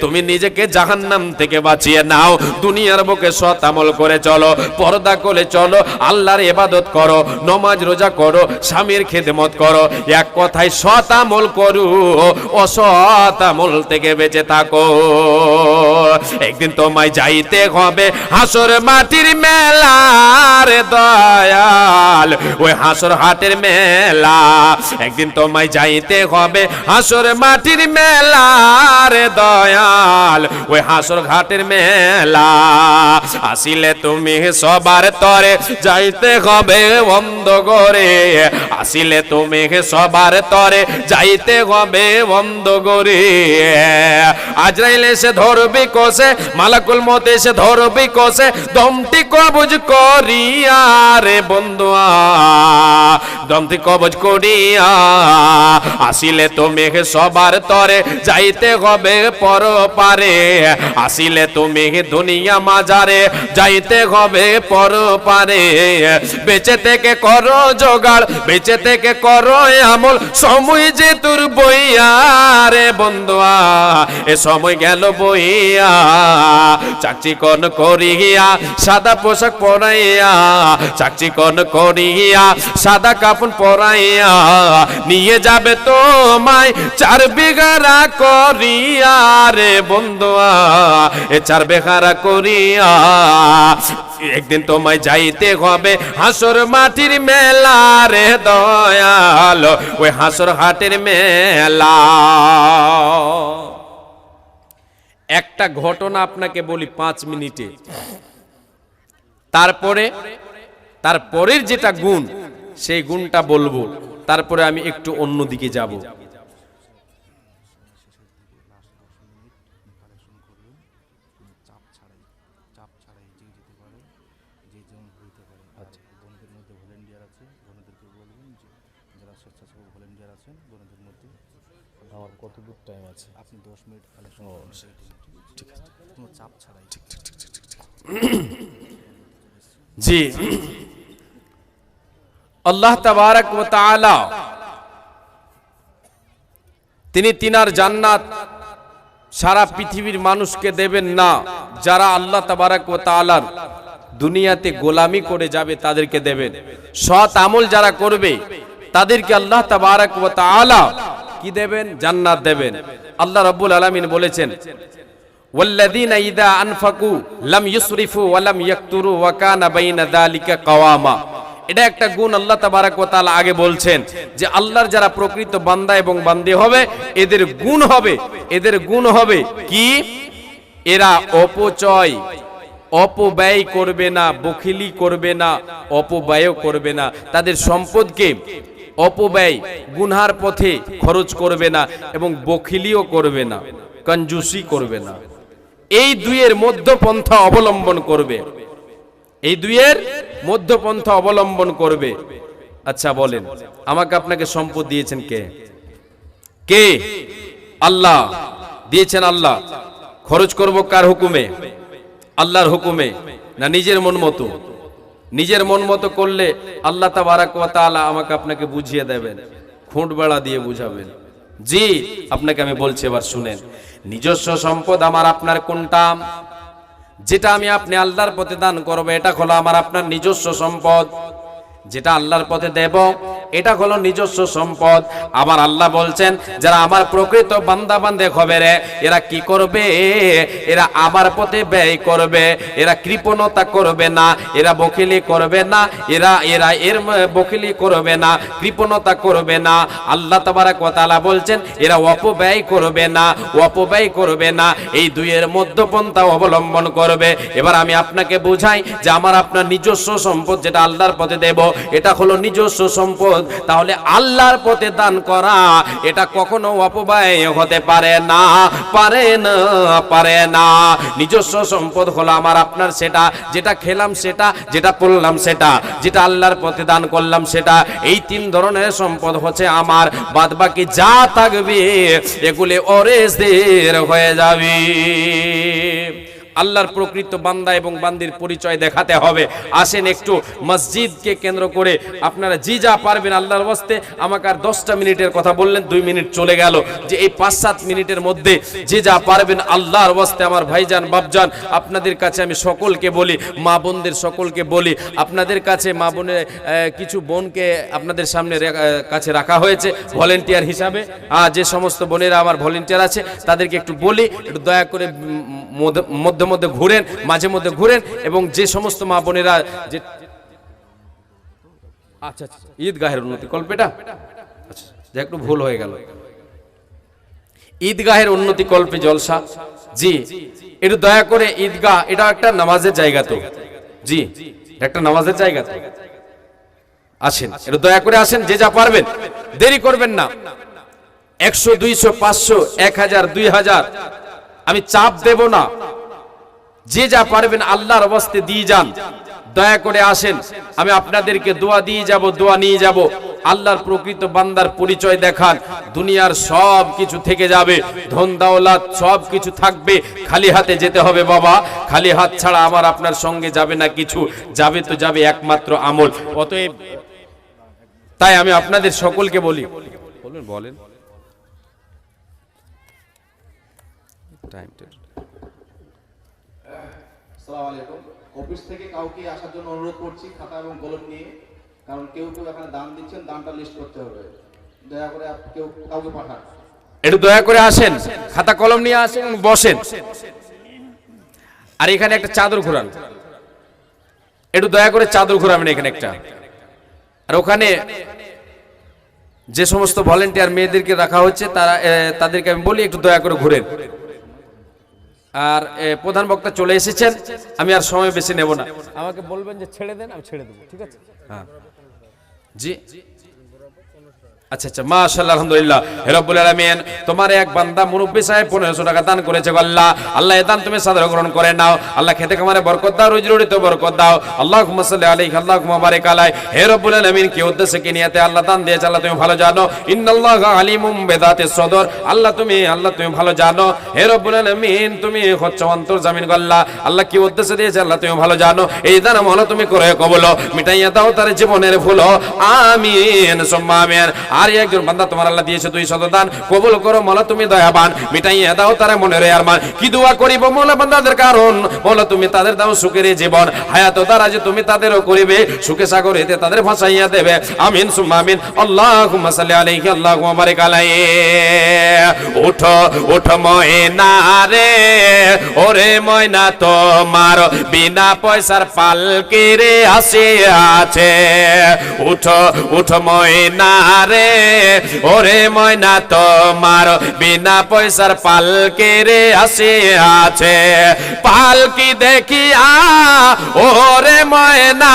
তুমি নিজেকে জাহান্নাম থেকে বাঁচিয়ে নাও, দুনিয়ার বুকে সৎ আমল করে চলো, পর্দা করে চলো, আল্লাহর ইবাদত করো, নামাজ রোজা করো, স্বামীর খেদমত করো, এক কথায় সৎ আমল করো, অসৎ আমল থেকে বেঁচে থাকো। একদিন তোমায় যাইতে হবে হাসর মাটির মেলার দয়াল, ওই হাসর হাটের মেলা। একদিন তোমায় যাইতে হবে হাসর মাটির মেলার দয়াল, ওই হাসর ঘাটের মেলা। আসিলে তুমি সবার তরে যাইতে হবে বন্ধ করে, আসিলে তুমি সবার তরে যাইতে হবে বন্ধ করে। আজরাইল এসে ধরবি কষে, মালাকুল মত এসে ধরবি কষে, দমটি কবজ করিয়া রে বন্ধুয়া, দমটি কবজ করিয়া। আসিলে তুমি সবার তরে যাইতে হবে পরপারে, আসিলে তুমি দুনিয়া মাজারে যাইতে হবে পরপারে। বেঁচে থেকে করো জোগাড়, বেঁচে থেকে করো আমল, সময় যে তোর বইয়া রে বন্ধুয়া, এ সময় গেল বইয়া। চাকচিকন করিয়া সাদা পোশাক পরাইয়া, চাকচিকন করিয়া সাদা কাপড় পরাইয়া, নিয়ে যাবে তোমায় 4 বিঘা করিয়া রে বন্ধুয়া, এ 4 বিঘা করিয়া। একদিন তোমায় যাইতে হবে হাসর মাটির মেলা রে দয়াল, ওই হাসর হাটের মেলা। একটা ঘটনা আপনাকে বলি 5 মিনিটে, তারপরের যেটা গুণ সেই গুণটা বলবো, তারপরে আমি একটু অন্যদিকে যাব। আমার কত দূর টাইম আছে? আপনি 10 মিনিট কালেকশন করুন, ঠিক আছে, কোনো চাপ ছাড়াই। ঠিক। জি, আল্লাহ তাবারক ওয়া তাআলা তিনি তিনার জান্নাত সারা পৃথিবীর মানুষকে দেবেন না, যারা আল্লাহ তাবারক ওয়া তাআলার দুনিয়াতে গোলামি করে যাবে তাদেরকে দেবেন। সৎ আমল যারা করবে তাদেরকে আল্লাহ তাবারক ওয়া তাআলা কি দেবেন? জান্নাত দেবেন। আল্লাহ রাব্বুল আলামিন বলেছেন, ওয়াল্লাযীনা ইযা আনফাকু লাম ইউসরিফু ওয়া লাম ইয়াকতুরু ওয়া কানা বাইনা যালিকা কাওয়ামা। এটা একটা গুণ আল্লাহ তাবারক ওয়া তাআলা আগে বলছেন যে আল্লাহর যারা প্রকৃত বান্দা এবং বান্দী হবে এদের গুণ হবে কি? এরা অপব্যয় করবে না, বখিলি করবে না, অপব্যয় করবে না, তাদের সম্পদকে অপব্যয় গুনহার পথে খরচ করবে না এবং বখিলিও করবে না, কঞ্জুসি করবে না। এই দুইয়ের মধ্যপন্থা অবলম্বন করবে, এই দুইয়ের মধ্যপন্থা অবলম্বন করবে। আচ্ছা বলেন, আমাকে আপনাকে সম্পদ দিয়েছেন কে? আল্লাহ দিয়েছেন। আল্লাহ। খরচ করব কার হুকুমে? আল্লাহর হুকুমে, না নিজের মন মতো? নিজের মন মতো করলে আল্লাহ তাবারক ওয়া তাআলা আমাকে আপনাকে বুঝিয়ে দেবেন, খুঁট বেড়া দিয়ে বুঝাবেন। জি, আপনাকে আমি বলছি, এবার শুনেন। নিজস্ব সম্পদ আমার আপনার কোনটা? যেটা আমি আপনি আল্লাহর পথে দান করব এটা হলো আমার আপনার নিজস্ব সম্পদ। যেটা আল্লাহর পথে দেব এটা হলো নিজস্ব সম্পদ। আবার আল্লাহ বলছেন যারা আমার প্রকৃত বান্দা বান্দে হবে রে, এরা কি করবে? এরা আমার পথে ব্যয় করবে, এরা কৃপণতা করবে না, এরা বখিলি করবে না, এরা বখিলি করবে না, কৃপণতা করবে না। আল্লাহ তাবারক ওয়া তাআলা বলছেন এরা অপব্যয় করবে না, এই দুইয়ের মধ্যপন্থা অবলম্বন করবে। এবার আমি আপনাকে বুঝাই যে আমার আপনার নিজস্ব সম্পদ যেটা আল্লাহর পথে দেব এটা হলো নিজস্ব সম্পদ, তাহলে আল্লাহর পথে দান করা এটা কখনো অপব্যয় হতে পারে না, পারে না, পারে না। নিজস্ব সম্পদ হলো আমার আপনার, সেটা যেটা খেলাম সেটা, যেটা পড়লাম সেটা, যেটা আল্লাহর পথে দান করলাম সেটা, এই তিন ধরনের সম্পদ হচ্ছে আমার। বাদ বাকি যা থাকবে এগুলি অরেজদের হয়ে যাবে। আল্লাহর প্রকৃত বান্দা এবং বান্দির পরিচয় দেখাতে হবে। আসেন একটু মসজিদকে কেন্দ্র করে আপনারা যে যা পারবেন আল্লাহর ওয়াস্তে, আমাকে আর 10টা মিনিটের কথা বললেন, 2 মিনিট চলে গেল, যে এই 5-7 মিনিটের মধ্যে যে যা পারবেন আল্লাহর ওয়াস্তে আমার ভাইজান বাপজান আপনাদের কাছে আমি সকলকে বলি, মা বোনদের সকলকে বলি, আপনাদের কাছে মা বোনের কিছু বোনকে আপনাদের সামনে কাছে রাখা হয়েছে ভলেন্টিয়ার হিসাবে। যে সমস্ত বোনেরা আমার ভলেন্টিয়ার আছে তাদেরকে একটু বলি, একটু দয়া করে মধ্যে মধ্যে ঘুরেন, মাঝে মধ্যে ঘুরেন, এবং যে সমস্ত মা বোনেরা যে আচ্ছা ঈদগাহের উন্নতি কল্পেটা, আচ্ছা যা একটু ভুল হয়ে গেল, ঈদগাহের উন্নতি কল্পে জলসা, জি একটু দয়া করে ঈদগাহ এটা একটা নামাজের জায়গা, তো জি একটা নামাজের জায়গা, তো আসেন একটু দয়া করে আসেন, যে যা পারবেন, দেরি করবেন না। 100, 200, 500, 1000, 2000 আমি চাপ দেব না, যে যা পারবেন আল্লাহর ওয়াস্তে দিয়ে যান, দয়া করে আসেন। আমি আপনাদেরকে দোয়া দিয়ে যাব, দোয়া নিয়ে যাব। আল্লাহর প্রকৃত বান্দার পরিচয় দেখান, দুনিয়ার সব কিছু থেকে যাবে, ধন দৌলত সব কিছু থাকবে, খালি হাতে যেতে হবে বাবা। খালি হাত ছাড়া আমার আপনার সঙ্গে যাবে না কিছু, যাবে তো যাবে একমাত্র আমল। অতএব তাই আমি আপনাদের সকলকে বলি, বলেন আসসালামু আলাইকুম। অফিস থেকে কাউকে আসার জন্য অনুরোধ করছি খাতা এবং কলম নিয়ে, কারণ কেউ কেউ এখানে দান দিচ্ছেন, দানটা লিস্ট করতে হবে। দয়া করে কেউ কাউকে পাঠান। একটু দয়া করে আসেন, খাতা কলম নিয়ে আসেন, বসেন। আর এখানে একটা চাদর ঘোরান, একটু দয়া করে চাদর ঘোরাবেন এখানে একটা। আর ওখানে যে সমস্ত ভলেন্টিয়ার মেয়েদেরকে রাখা হচ্ছে তাদেরকে আমি বলি একটু দয়া করে ঘুরেন। আর প্রধান বক্তা চলে এসেছেন, আমি আর সময় বেশি নেব না, আমাকে বলবেন যে ছেড়ে দেন, আমি ছেড়ে দেবো, ঠিক আছে? হ্যাঁ জি আচ্ছা মাশাআল্লাহ, আলহামদুলিল্লাহ। হে রব্বুল আলামিন, তোমার এক বান্দা মুরব্বি সাহেব 1500 টাকা দান করেছে। আল্লাহ আল্লাহ এই দান তুমি সাদর গ্রহণ করে নাও। আল্লাহ খেতে কামারে বরকত দাও, রুজি রুটিতে বরকত দাও। আল্লাহুম্মা সাল্লি আলাইহি আল্লাহুম্মা বারিক আলাইহি। হে রব্বুল আলামিন, কি উদ্দেশ্যে কি নিয়তে আল্লাহ দান দিয়েছে আল্লাহ তুমি ভালো জানো। ইন্নাল্লাহা আলিমুম বিযাতিস সদর, আল্লাহ তুমি ভালো জানো। হে রব্বুল আলামিন, তুমি হচ্ছে অন্তর্জামিন আল্লাহ, আল্লাহ কি উদ্দেশ্যে দিয়েছে আল্লাহ তুমি ভালো জানো। এই দান আমল তুমি করে কবুল মিটাইয়া দাও তার জীবনের ভুল, আমিন সুম্মা আমিন। আর একজন বান্দা তোমার আল্লাহ দিয়েছে 200 দান, কবুল করো মাওলা তুমি দয়াবান, মিটাইয়া দাও তার মনের আরমান। কি দোয়া করিব মাওলা বান্দাদের, কারণ মাওলা তুমি তাদের দাও সুখের জীবন, হায়াত দ্বারা যে তুমি তাদেরও করিবে সুখে সাগরেতে তাদের ভাসাইয়া দেবে, আমিন সুম্মা আমিন। আল্লাহুম্মা সাল্লি আলাইহি আল্লাহুম্মা বারিক আলাইহি। ওঠো ওঠো ময়না রে, ওরে ময়না তোমার বিনা পয়সার পালকি রে আসে আছে। উঠো উঠো ময়না রে, ওরে ময়না তোমার বিনা পয়সার পালকি রে আসে আছে। পালকি দেখিয়া ওরে ময়না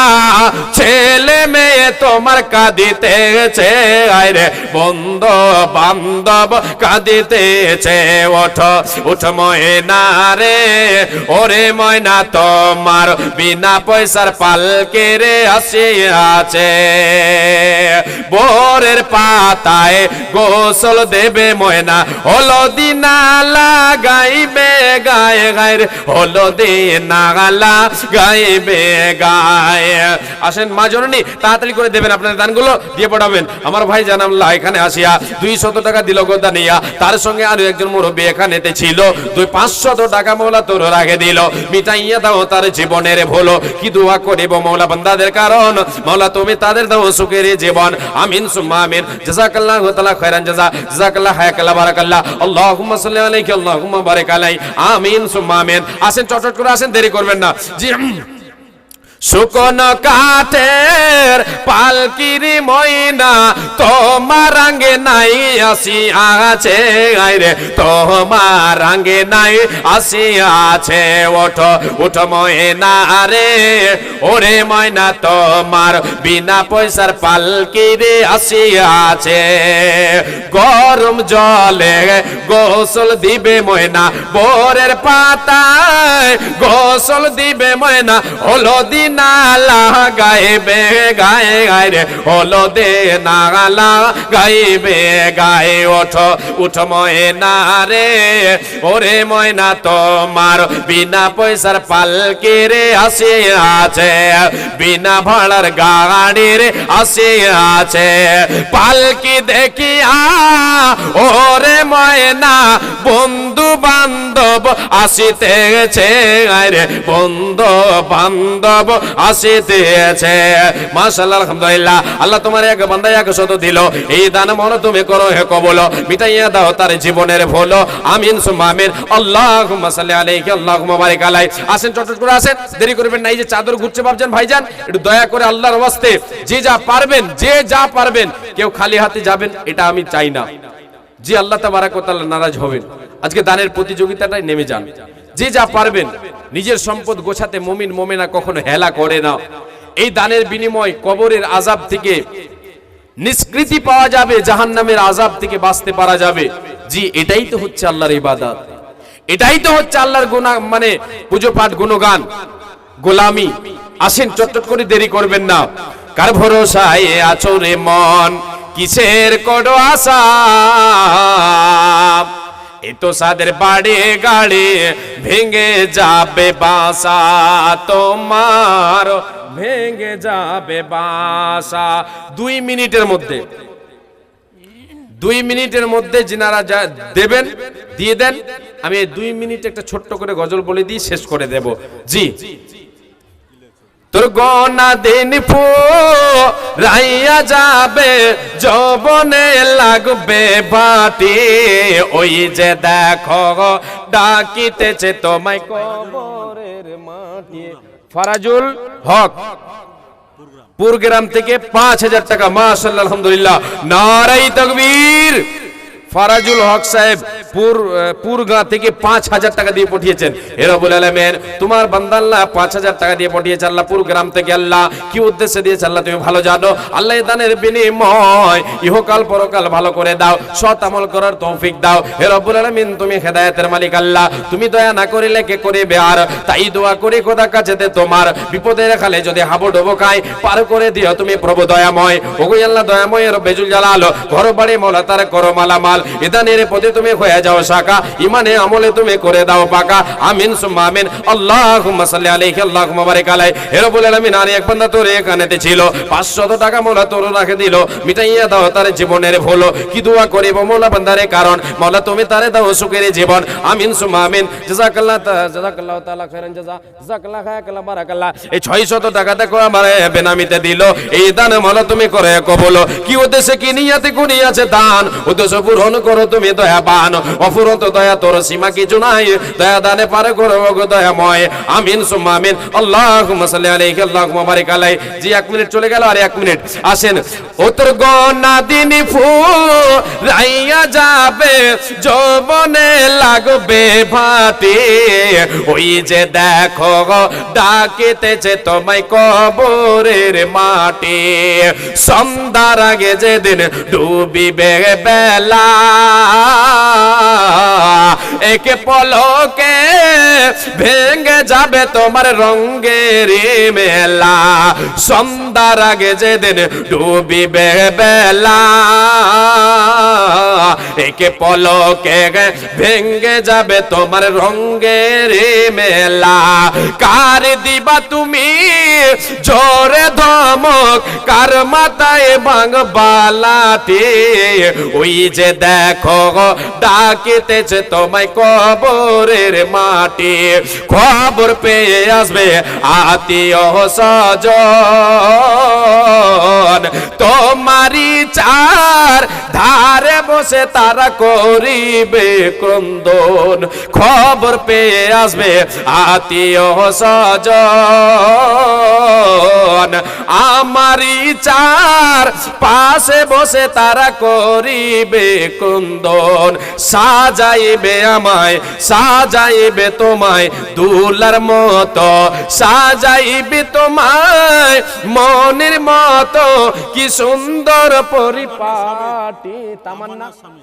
ছেলে মেয়ে তোমার কাঁদিতেছে, আরে বন্ধু বান্ধব কাঁদিতেছে। ওঠো উঠ ময়না রে, ওরে ময়না তোমার বিনা পয়সার পালকি রে আসে আছে। বোরের পাতায় গোসল দেবে ময়না, হলদি না লাগাইবে গায়ে গায়ে, হলদি না লাগাইবে গায়ে। আসেন মা জননী, তাড়াতাড়ি করে দেবেন আপনার দানগুলো দিয়ে পড়াবেন। আমার ভাই জানাল্লাহ এখানে আসিয়া 200 টাকা দিল গোদানিয়া, তার সঙ্গে আরো একজন মুরব্বী এখানেতে ছিল, 500 টাকা মৌলা তোর রাখে দিল, মিটাইয়া দাও তার জীবনের ভুলো। কি দোয়া করিব মৌলা বান্দাদের, কারণ মৌলা তুমি তাদের দাও সুখের জীবন, আমিন সুম্মা আমিন। জাযাকাল্লাহু তাআলা খায়রান জাযা, জাযাকাল্লাহ হায়াকাল্লাহ বারাকাল্লাহ। আল্লাহুম্মা সাল্লি আলাইহি আল্লাহুম্মা বারিক আলাইহি, আমিন সুম্মা আমিন। আসেন চটচট করে আসেন, দেরি করবেন না। জি শুকনো কাঠের পালকির ময়না তোমার আঙ্গে নাই আসিয়াছে, আইরে তোমার আঙ্গে নাই আসিয়াছে। ওঠো ওঠো ময়না রে, ওরে ময়না তোমার বিনা পয়সার পালকিরে আসিয়াছে। গরম জলে গোসল দিবে ময়না, বোরের পাতায় গোসল দিবে ময়না, হলদি নালা গাইবে গায়ে গায়ে, হলদে নালা গাইবে গায়ে। ওঠো উঠো ময়না রে, ওরে ময়না তোমার বিনা পয়সার পালকিরে আসিয়াছে, বিনা ভাড়ার গাড়ির আসিয়াছে। পালকি দেখিয়া ওরে ময়না বন্ধু বান্ধব আসিতেছে, আরে বন্ধু বান্ধব আসিতেছে। মাশাআল্লাহ আলহামদুলিল্লাহ, আল্লাহ তোমার এক বান্দা এক শত দিল, এই দান মন তুমি করো হে কবুল, মিটাইয়া দাও তার জীবনের ভুল। আমিন সুম্মা আমিন। আল্লাহুম্মা সাল্লি আলাইহি আল্লাহুম্মা বারিক আলাইহি। আসেন চটচট করে আসেন, দেরি করবেন না। এই যে চাদর ঘুরছে ভাবছেন ভাইজান, একটু দয়া করে আল্লাহর ওয়াস্তে যে যা পারবেন, যে যা পারবেন, কেউ খালি হাতে যাবেন এটা আমি চাই না। জি আল্লাহ তাবারাক ওয়া তাআলা নারাজ হবেন। আজকে দানের প্রতিযোগিতাটাই নেমে যান, যে যা পারবেন। নিজের সম্পদ গোছাতে মুমিন মুমিনা কখনো হেলা করে না। এই দানের বিনিময় কবরের আযাব থেকে নিষ্কৃতি পাওয়া যাবে, জাহান্নামের আযাব থেকে বাঁচতে পারা যাবে। জি এটাই তো হচ্ছে আল্লাহর ইবাদত, এটাই তো হচ্ছে আল্লাহর গুনাহ, মানে পুজো পাঠ গুণগান গোলামি। আসেন চটচট করে, দেরি করবেন না। কার ভরসায় আছো রে মন, কিসের করো আশা, এই তো সাদের বাড়ি গাড়ি ভেঙে যাবে বাসা তোমার, ভেঙে যাবে বাসা। 2 মিনিটের মধ্যে, 2 মিনিটের মধ্যে যিনারা যা দেবেন দিয়ে দেন। আমি 2 মিনিট একটা ছোট্ট করে গজল বলে দিয়ে শেষ করে দেব। জি তোর গনা দিন রাইয়া যাবে, যৌবনে লাগবে বাটি, ওই যে দেখো ডাকিতেছে তোমায় কবরের মাটি। ফারাজুল হক পুরগ্রাম থেকে 5000 টাকা। মাশাআল্লাহ আলহামদুলিল্লাহ, নারায়ে তাকবীর। ফারাজুল হক সাহেব পুরগাঁ থেকে 5000 টাকা দিয়ে পাঠিয়েছেন। হে রব্বুল আলামিন, তোমার বান্দা আল্লাহ 5000 টাকা দিয়ে পাঠিয়েছে আল্লাহ পুরগ্রাম থেকে। আল্লাহ কি উদ্দেশ্যে দিয়েছে আল্লাহ তুমি ভালো জানো। আল্লাহ এই দানের বিনিময় ইহকাল পরকাল ভালো করে দাও, সৎ আমল করার তৌফিক দাও। হে রব্বুল আলামিন, তুমি হেদায়েতের মালিক আল্লাহ, তুমি দয়া না করিলে কে করবে আর। তাই দোয়া করি খোদা কাছেতে তোমার, বিপদের খালে যদি হাবুডুবু খাই পার করে দিও তুমি প্রভু দয়াময়। ওগো আল্লাহ দয়াময় রব্বে জুল জালাল, ঘর বাড়ি মওলা তার করো মালামাল। ইদানের পথে তুমি হয়ে যাও শাখা, ইমানে আমলে তুমি করে দাও পাকা। আমিন সুম্মা আমিন। আল্লাহুম্মা সাল্লি আলাইহি আল্লাহুম্মা বারিক আলাইহি। হে রব্বুল আলামিন, আর এক বান্দা তোর এখানেতে ছিল, 500 টাকা মওলা তোর রাখে দিল, মিটাইয়া দাও তার জীবনের ভুল। কি দোয়া করিব মওলা বান্দারে, কারণ মওলা তুমি তারে দাও সুখের জীবন। আমিন সুম্মা আমিন। জাযাকাল্লাহ তাআলা খায়রান জাযা, জাযাকাল্লাহ খায়রান বারাকাল্লাহ। এই 600 টাকা দেখো আমার বেনামিতে দিল, এই দান মওলা তুমি করে কবুল। কি উদ্দেশ্যে কি নিয়তে করিয়াছে দান, উদ্দেশ্য পূরণ করো তুমি দয়াবান। অফুরন্ত দয়া তোর সীমা কিছু নাই, দয়া দানে পারে করো গো দয়াময়। আমিন সুম্মা আমিন। আল্লাহুম্মা সাল্লি আলাইহি আল্লাহুম্মা বারিক আলাইহি। জি 1 মিনিট চলে গেল, আর 1 মিনিট। আসেন ওতর গনা দিন রাইয়া যাবে, যৌবনে লাগবে ভাটি, ওই যে দেখো ডাকিতেছে তোমায় কবরের মাটি। সন্ধ্যার আগে যেদিন ডুবিবে বেলা, একে পলকে ভেঙে যাবে তোমার রঙের মেলা। সন্ধ্যার আগে যেদিন ডুবিবে বেলা, একে পলকে ভেঙে যাবে তোমার রঙের মেলা। কার দিবা তুমি জোরে ধমক, কার মাথায় ভাঙবা লাঠি, ওই যে দেখো ডাকিতেছে তোমায় কবরের মাটি, খবর পেয়ে আসবে আত্মীয় স্বজন, তোমারই চার ধারে বসে তারা করিবে ক্রন্দন, খবর পেয়ে আসবে আত্মীয় স্বজন, আমারই চার পাশে বসে তারা করিবে ক্রন্দন, সাজাইবে আমায় সাজাইবে তোমায় দুলার মতো, সাজাইবে তোমায় মনের মতো, কি সুন্দর পরিপাটি। তামান্না স্বামী